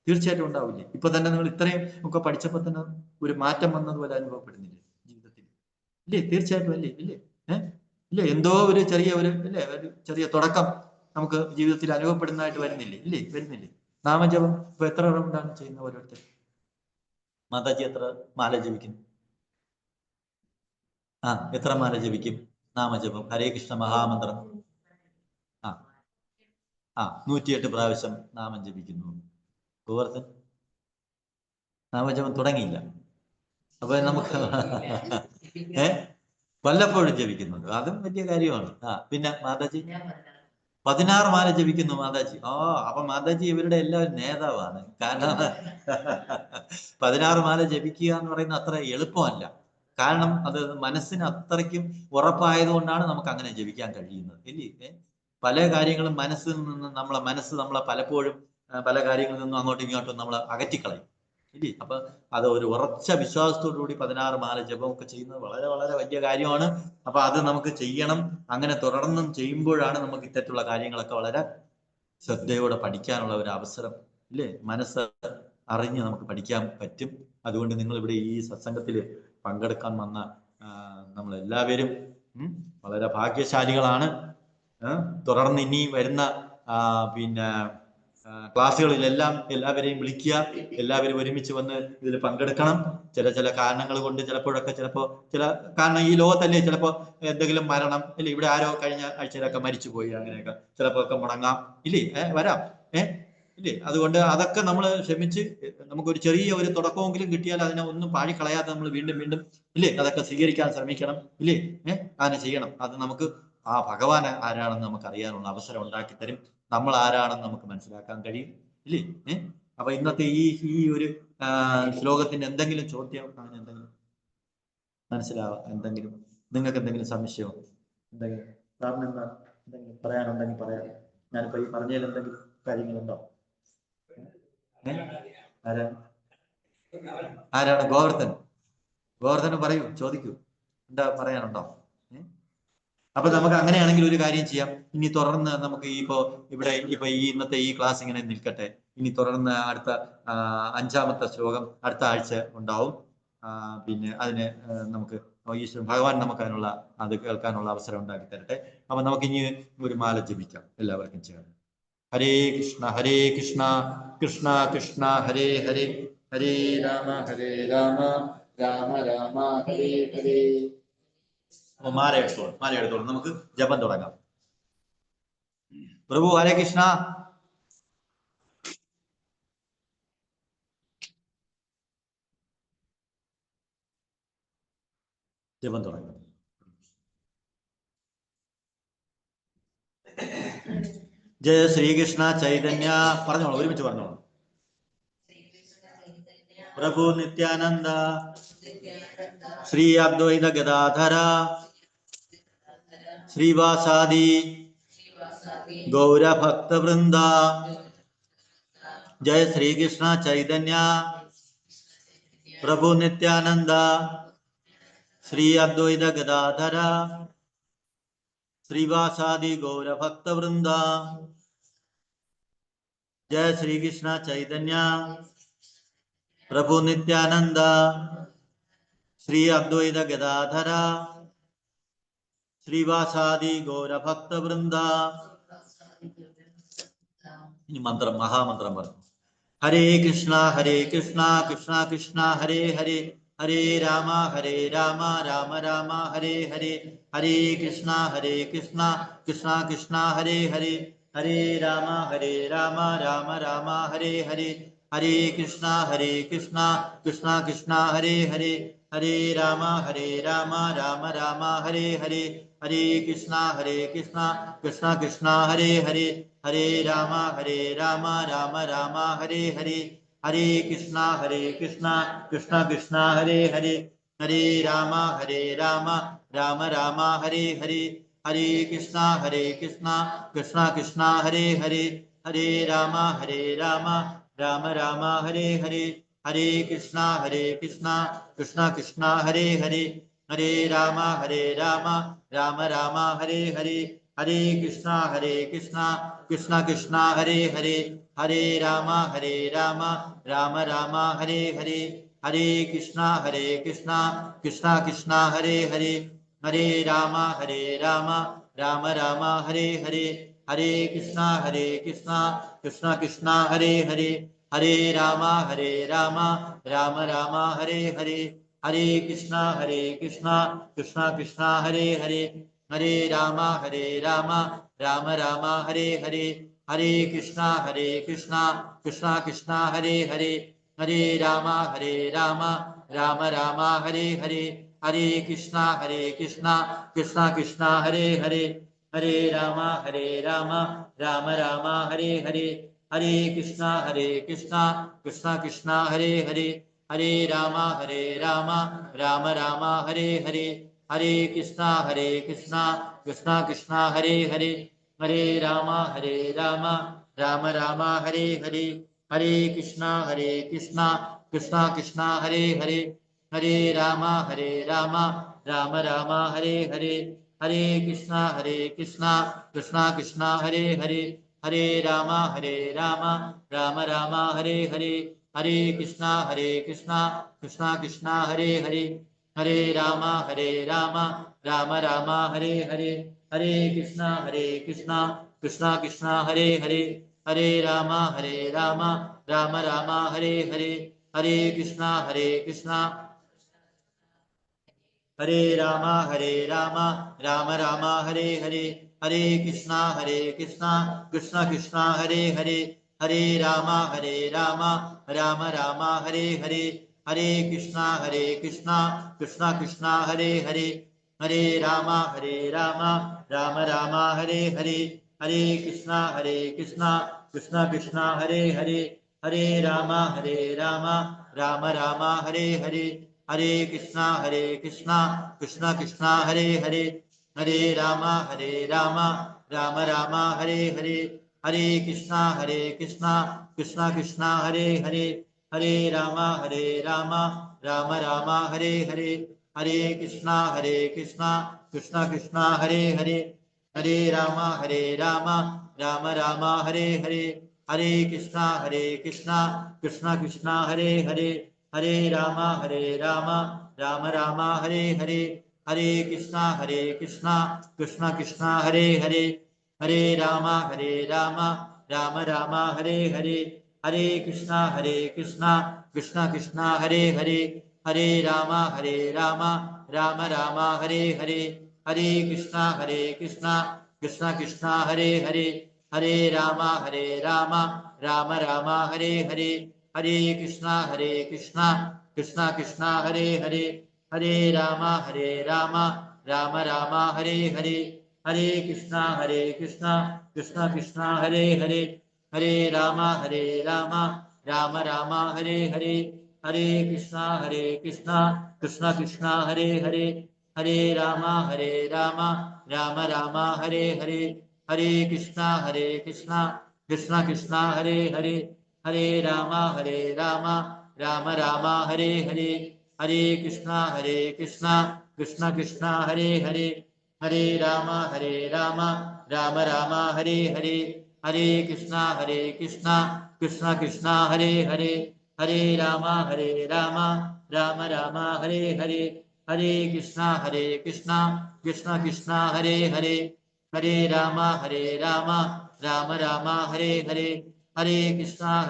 തീർച്ചയായിട്ടും ഉണ്ടാവില്ലേ? ഇപ്പൊ തന്നെ നിങ്ങൾ ഇത്രയും ഒക്കെ പഠിച്ചപ്പോൾ തന്നെ ഒരു മാറ്റം വന്നതുപോലെ അനുഭവപ്പെടുന്നില്ലേ ജീവിതത്തിൽ? ഇല്ലേ? തീർച്ചയായിട്ടും അല്ലേ? ഇല്ലേ? ഇല്ലേ? എന്തോ ഒരു ചെറിയ ഒരു അല്ലേ, ഒരു ചെറിയ തുടക്കം നമുക്ക് ജീവിതത്തിൽ അനുഭവപ്പെടുന്നതായിട്ട് വരുന്നില്ലേ? ഇല്ലേ? വരുന്നില്ലേ? നാമജപം ഇപ്പൊ എത്ര റൗണ്ടാണ് ചെയ്യുന്ന ഓരോരുത്തർ? മാതാജി എത്ര മാല ജപിക്കുന്നു? എത്ര മാല ജപിക്കും? നാമജപം ഹരേ കൃഷ്ണ മഹാമന്ത്രം 108 പ്രാവശ്യം നാമം ജപിക്കുന്നു. ഗോവർദ്ധൻ നാമജപം തുടങ്ങിയില്ല. അപ്പൊ നമുക്ക് വല്ലപ്പോഴും ജപിക്കുന്നുണ്ട്, അതും വലിയ കാര്യമാണ്. പിന്നെ മാതാജി 16 മാല ജപിക്കുന്നു മാതാജി. അപ്പൊ മാതാജി ഇവരുടെ എല്ലാവരും നേതാവാണ്. കാരണം 16 മാല ജപിക്കുക എന്ന് പറയുന്നത് അത്ര എളുപ്പമല്ല. കാരണം അത് മനസ്സിന് അത്രയ്ക്കും ഉറപ്പായതുകൊണ്ടാണ് നമുക്ക് അങ്ങനെ ജപിക്കാൻ കഴിയുന്നത്, ഇല്ലേ? പല കാര്യങ്ങളും മനസ്സിൽ നിന്ന് നമ്മളെ പലപ്പോഴും പല കാര്യങ്ങളിൽ നിന്നും അങ്ങോട്ടും ഇങ്ങോട്ടും നമ്മൾ അകറ്റിക്കളയും, ഇല്ലേ? അപ്പൊ അത് ഒരു ഉറച്ച വിശ്വാസത്തോടു കൂടി 16 മാല ജപമൊക്കെ ചെയ്യുന്നത് വളരെ വളരെ വലിയ കാര്യമാണ്. അപ്പൊ അത് നമുക്ക് ചെയ്യണം. അങ്ങനെ തുടർന്നും ചെയ്യുമ്പോഴാണ് നമുക്ക് ഇത്തരത്തിലുള്ള കാര്യങ്ങളൊക്കെ വളരെ ശ്രദ്ധയോടെ പഠിക്കാനുള്ള ഒരു അവസരം, ഇല്ലേ? മനസ്സ് അറിഞ്ഞ് നമുക്ക് പഠിക്കാൻ പറ്റും. അതുകൊണ്ട് നിങ്ങൾ ഇവിടെ ഈ സത്സംഗത്തിൽ പങ്കെടുക്കാൻ വന്ന നമ്മളെല്ലാവരും വളരെ ഭാഗ്യശാലികളാണ്. തുടർന്ന് ഇനി വരുന്ന പിന്നെ ക്ലാസ്സുകളിലെല്ലാം എല്ലാവരെയും വിളിക്കുക, എല്ലാവരും ഒരുമിച്ച് വന്ന് ഇതിൽ പങ്കെടുക്കണം. ചില കാരണങ്ങൾ കൊണ്ട് ചില കാരണം ഈ ലോകത്തല്ലേ ചിലപ്പോൾ എന്തെങ്കിലും മരണം, ഇല്ലേ? ഇവിടെ ആരോ കഴിഞ്ഞ ആഴ്ചയിലൊക്കെ മരിച്ചുപോയി, അങ്ങനെയൊക്കെ ചിലപ്പോൾ ഒക്കെ മുടങ്ങാം, ഇല്ലേ? വരാം, ഇല്ലേ? അതുകൊണ്ട് അതൊക്കെ നമ്മൾ ക്ഷമിച്ച് നമുക്കൊരു ചെറിയ ഒരു തുടക്കമെങ്കിലും കിട്ടിയാൽ അതിനെ ഒന്നും പാഴിക്കളയാതെ നമ്മൾ വീണ്ടും വീണ്ടും, ഇല്ലേ, അതൊക്കെ സ്വീകരിക്കാൻ ശ്രമിക്കണം, ഇല്ലേ? അങ്ങനെ ചെയ്യണം. അത് നമുക്ക് ഭഗവാൻ ആരാണെന്ന് നമുക്ക് അറിയാനുള്ള അവസരം ഉണ്ടാക്കി തരും. നമ്മൾ ആരാണെന്ന് നമുക്ക് മനസ്സിലാക്കാൻ കഴിയും, ഇല്ലേ? അപ്പൊ ഇന്നത്തെ ഈ ഒരു ശ്ലോകത്തിന് എന്തെങ്കിലും ചോദ്യം അങ്ങനെ എന്തെങ്കിലും എന്തെങ്കിലും നിങ്ങൾക്ക് എന്തെങ്കിലും സംശയമോ എന്തെങ്കിലും സാറിന് എന്തെങ്കിലും പറയാനുണ്ടെങ്കിൽ പറയാം. ഞാനിപ്പോ ഈ പറഞ്ഞതിൽ എന്തെങ്കിലും കാര്യങ്ങളുണ്ടോ? ആരാണ്? ഗോവർദ്ധൻ പറയൂ, ചോദിക്കൂ, എന്താ പറയാനുണ്ടോ? അപ്പൊ നമുക്ക് അങ്ങനെയാണെങ്കിൽ ഒരു കാര്യം ചെയ്യാം. ഇനി തുടർന്ന് നമുക്ക് ഇവിടെ ഈ ഇന്നത്തെ ഈ ക്ലാസ് ഇങ്ങനെ നിൽക്കട്ടെ. ഇനി തുടർന്ന് അടുത്ത 5-ാമത്തെ ശ്ലോകം അടുത്ത ആഴ്ച ഉണ്ടാവും. പിന്നെ അതിന് നമുക്ക് ഈശ്വരൻ ഭഗവാൻ നമുക്ക് അത് കേൾക്കാനുള്ള അവസരം ഉണ്ടാക്കി തരട്ടെ. അപ്പൊ നമുക്ക് ഇനി ഒരു മാല ജപിക്കാം എല്ലാവർക്കും ചേർന്ന്. ഹരേ കൃഷ്ണ കൃഷ്ണ കൃഷ്ണ ഹരേ ഹരേ, ഹരേ രാമ രാമ രാമ ഹരേ ഹരേ. മാല എടുത്തോളൂ, നമുക്ക് ജപം തുടങ്ങാം. പ്രഭു ഹരേ കൃഷ്ണ. ജപം തുടങ്ങാം. ജയ ശ്രീകൃഷ്ണ ചൈതന്യ. പറഞ്ഞോളൂ, ഒരുമിച്ച് പറഞ്ഞോളൂ. പ്രഭു നിത്യാനന്ദ ശ്രീ അദ്വൈത ഗദാധര ശ്രീവാസാദി ഗൗരഭക്തവൃന്ദ. ജയ ശ്രീകൃഷ്ണ ചൈതന്യ പ്രഭു നിത്യാനന്ദ ശ്രീ അദ്വൈത ഗദാധര ശ്രീവാസാദി ഗൗരഭക്തവൃന്ദ. ജയ ശ്രീകൃഷ്ണ ചൈതന്യ പ്രഭു നിത്യാനന്ദ ശ്രീ അദ്വൈത ഗദാധര ശ്രീവാസാദി ഗൗരഭക്തവൃന്ദ. ഇനി മഹാമന്ത്രം പറഞ്ഞു. ഹരേ കൃഷ്ണ കൃഷ്ണ കൃഷ്ണ ഹരേ ഹരേ, ഹരേ രാമ രാമ രാമ ഹരേ ഹരേ, ഹരേ കൃഷ്ണ കൃഷ്ണ കൃഷ്ണ ഹരേ ഹരേ, ഹരേ രാമ രാമ രാമ ഹരേ ഹരേ, ഹരേ കൃഷ്ണ കൃഷ്ണ കൃഷ്ണ ഹരേ ഹരേ, ഹരേ രാമ രാമ രാമ ഹരേ ഹരേ, ഹരേ കൃഷ്ണ കൃഷ്ണ കൃഷ്ണ ഹരേ ഹരേ, ഹരേ രാമ രാമ രാമ ഹരേ ഹരേ, ഹരേ കൃഷ്ണ കൃഷ്ണ കൃഷ്ണ ഹരേ ഹരേ, ഹരേ രാമ രാമ രാമ ഹരേ ഹരേ, ഹരേ കൃഷ്ണ കൃഷ്ണ കൃഷ്ണ ഹരേ ഹരേ, ഹരേ രാമ രാമ രാമ ഹരേ ഹരേ, ഹരേ കൃഷ്ണ കൃഷ്ണ കൃഷ്ണ ഹരേ ഹരേ, ഹരേ രാമ രാമ രാമ ഹരേ ഹരേ, हरे कृष्णा कृष्णा कृष्णा हरे हरे, हरे राम राम राम हरे हरे, हरे कृष्णा कृष्णा कृष्णा हरे हरे, हरे राम राम राम हरे हरे, हरे कृष्णा कृष्णा कृष्णा हरे हरे, हरे राम राम राम हरे हरे, हरे कृष्णा कृष्णा कृष्णा हरे हरे, हरे राम राम राम हरे हरे, हरे कृष्णा कृष्णा कृष्णा हरे हरे, हरे राम राम राम हरे हरे, हरे कृष्णा कृष्णा कृष्णा हरे हरे, हरे राम राम राम हरे हरे, हरे कृष्णा कृष्णा कृष्णा हरे हरे, हरे राम राम राम हरे हरे, हरे कृष्णा कृष्णा कृष्णा हरे हरे, हरे राम राम राम हरे हरे, हरे कृष्णा कृष्णा कृष्णा हरे हरे, हरे राम राम राम हरे हरे, हरे कृष्णा कृष्णा कृष्णा हरे हरे, हरे राम राम राम हरे हरे, हरे कृष्णा कृष्णा कृष्णा हरे हरे, हरे राम राम राम हरे हरे, हरे कृष्णा कृष्णा कृष्णा हरे हरे, हरे राम राम राम हरे हरे, हरे कृष्णा हरे राम राम राम हरे हरे, हरे कृष्णा कृष्णा कृष्णा हरे हरे, हरे राम राम राम हरे हरे, हरे कृष्णा कृष्णा कृष्णा हरे हरे, हरे राम राम राम हरे हरे, हरे कृष्णा कृष्णा कृष्णा हरे हरे, हरे राम राम राम हरे हरे, हरे कृष्णा कृष्णा कृष्णा हरे हरे, हरे राम राम राम हरे हरे, हरे कृष्णा कृष्णा कृष्णा हरे हरे, हरे राम राम राम हरे हरे, हरे कृष्णा कृष्णा कृष्णा हरे हरे, हरे राम राम राम हरे हरे, हरे कृष्णा कृष्णा कृष्णा हरे हरे, हरे राम राम राम हरे हरे, हरे कृष्णा कृष्णा कृष्णा हरे हरे, हरे राम राम राम हरे हरे, हरे कृष्णा कृष्णा कृष्णा हरे हरे, हरे राम राम राम हरे हरे, हरे कृष्णा कृष्णा कृष्णा हरे हरे, हरे राम राम राम हरे हरे, हरे कृष्णा कृष्णा कृष्णा हरे हरे, हरे राम राम राम हरे हरे, हरे कृष्णा कृष्णा कृष्णा हरे हरे, हरे राम राम राम हरे हरे, हरे कृष्णा कृष्णा कृष्णा हरे हरे, हरे राम राम राम हरे हरे, हरे कृष्णा कृष्णा कृष्णा हरे हरे, हरे राम राम राम हरे हरे, हरे कृष्णा कृष्णा कृष्णा हरे हरे, हरे राम राम राम हरे हरे, हरे कृष्णा कृष्णा कृष्णा हरे हरे, हरे राम राम राम हरे हरे, हरे कृष्णा कृष्णा कृष्णा हरे हरे, हरे राम राम राम हरे हरे, हरे कृष्णा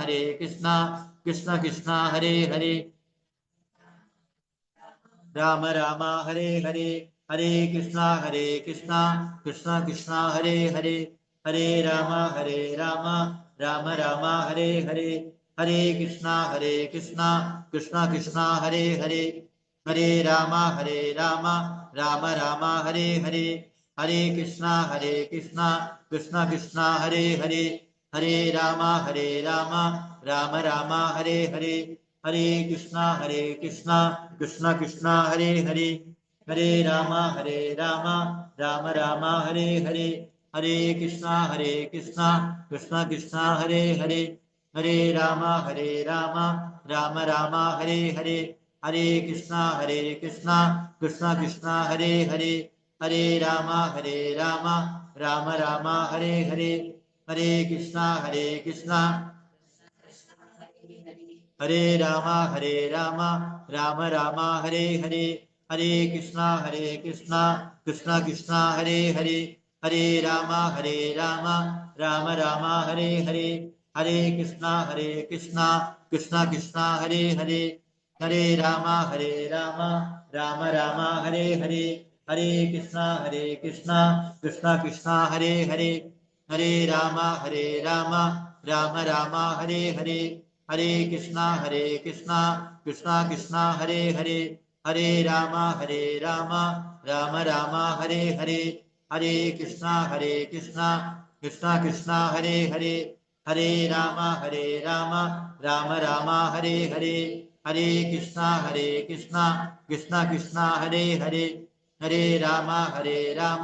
कृष्णा कृष्णा हरे हरे, राम राम हरे हरे, हरे कृष्णा कृष्णा कृष्णा हरे हरे, हरे राम राम राम हरे हरे, हरे कृष्णा कृष्णा कृष्णा हरे हरे, हरे राम राम राम हरे हरे, हरे कृष्णा कृष्णा कृष्णा हरे हरे, हरे राम राम राम हरे हरे, हरे कृष्णा कृष्णा कृष्णा हरे हरे, हरे राम राम राम हरे हरे, हरे कृष्णा कृष्णा कृष्णा हरे हरे, हरे राम राम राम हरे हरे, हरे कृष्णा कृष्णा कृष्णा हरे हरे, हरे राम राम राम हरे हरे, हरे कृष्णा हरे राम राम राम हरे हरे, हरे कृष्णा कृष्णा कृष्णा हरे हरे, हरे राम राम राम हरे हरे, हरे कृष्णा कृष्णा कृष्णा हरे हरे, हरे राम राम राम हरे हरे, हरे कृष्णा कृष्णा कृष्णा हरे हरे, हरे राम राम राम हरे हरे, हरे कृष्णा कृष्णा कृष्णा हरे हरे, हरे राम राम राम हरे हरे, हरे कृष्णा कृष्णा कृष्णा हरे हरे, हरे राम राम राम हरे हरे, हरे कृष्णा कृष्णा कृष्णा हरे हरे, हरे राम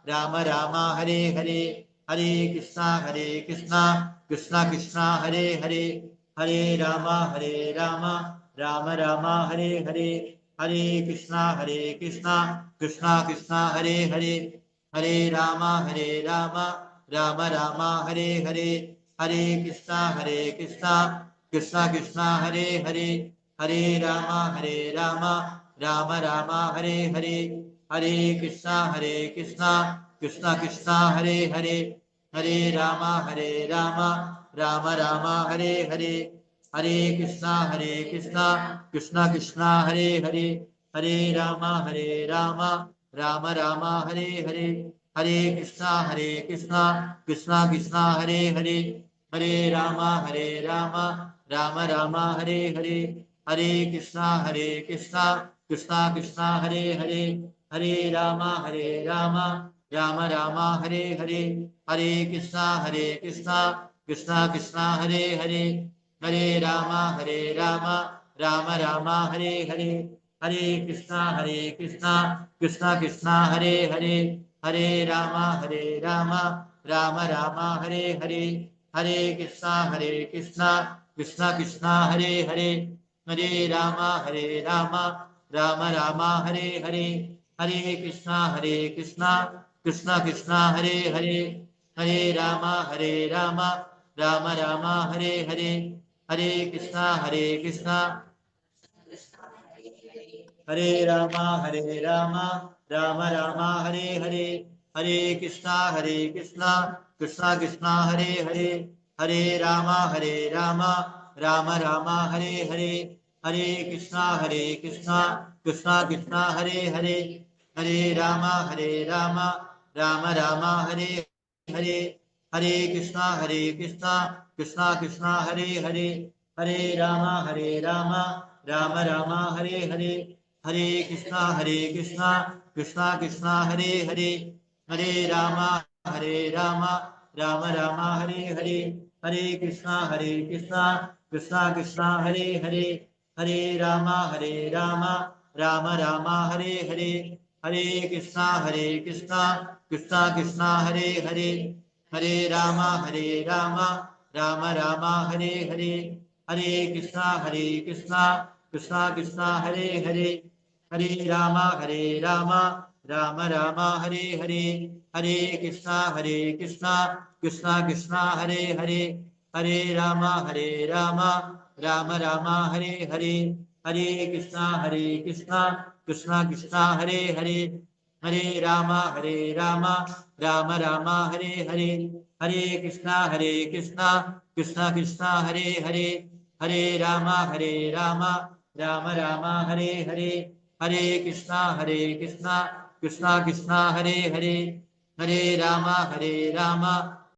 राम राम हरे हरे, हरे कृष्णा कृष्णा कृष्णा हरे हरे, हरे राम राम राम हरे हरे, हरे कृष्णा कृष्णा कृष्णा हरे हरे, हरे राम राम राम हरे हरे, हरे कृष्णा कृष्णा कृष्णा हरे हरे, हरे राम राम राम हरे हरे, हरे कृष्णा कृष्णा कृष्णा हरे हरे, हरे राम राम राम हरे हरे, हरे कृष्णा कृष्णा कृष्णा हरे हरे, हरे राम राम राम हरे हरे, हरे कृष्णा कृष्णा कृष्णा हरे हरे, हरे राम राम राम हरे हरे, हरे कृष्णा कृष्णा कृष्णा हरे हरे, हरे राम राम राम हरे हरे, हरे कृष्णा कृष्णा कृष्णा हरे हरे, हरे राम राम राम हरे हरे, हरे कृष्णा कृष्णा कृष्णा हरे हरे, हरे राम राम राम हरे हरे, हरे कृष्णा कृष्णा कृष्णा हरे हरे, हरे राम राम राम हरे हरे, हरे कृष्णा कृष्णा कृष्णा हरे हरे, हरे राम राम राम हरे हरे, हरे कृष्णा हरे राम राम राम हरे हरे, हरे कृष्णा कृष्णा कृष्णा हरे हरे, हरे राम राम राम हरे हरे, हरे कृष्णा कृष्णा कृष्णा हरे हरे, हरे राम राम राम हरे हरे, हरे कृष्णा कृष्णा कृष्णा हरे हरे, हरे राम राम राम हरे हरे, हरे कृष्णा कृष्णा कृष्णा हरे हरे, हरे राम राम राम हरे हरे, हरे कृष्णा कृष्णा कृष्णा हरे हरे, हरे राम राम राम हरे हरे, हरे कृष्णा कृष्णा कृष्णा हरे हरे, हरे राम राम राम हरे हरे, हरे कृष्णा कृष्णा कृष्णा हरे हरे, हरे राम राम राम हरे हरे, हरे कृष्णा कृष्णा कृष्णा हरे हरे, हरे राम राम राम हरे हरे, हरे कृष्णा कृष्णा कृष्णा हरे हरे, हरे राम राम राम हरे हरे, हरे कृष्णा कृष्णा कृष्णा हरे हरे, हरे राम राम राम हरे हरे, हरे कृष्णा कृष्णा कृष्णा हरे हरे, हरे राम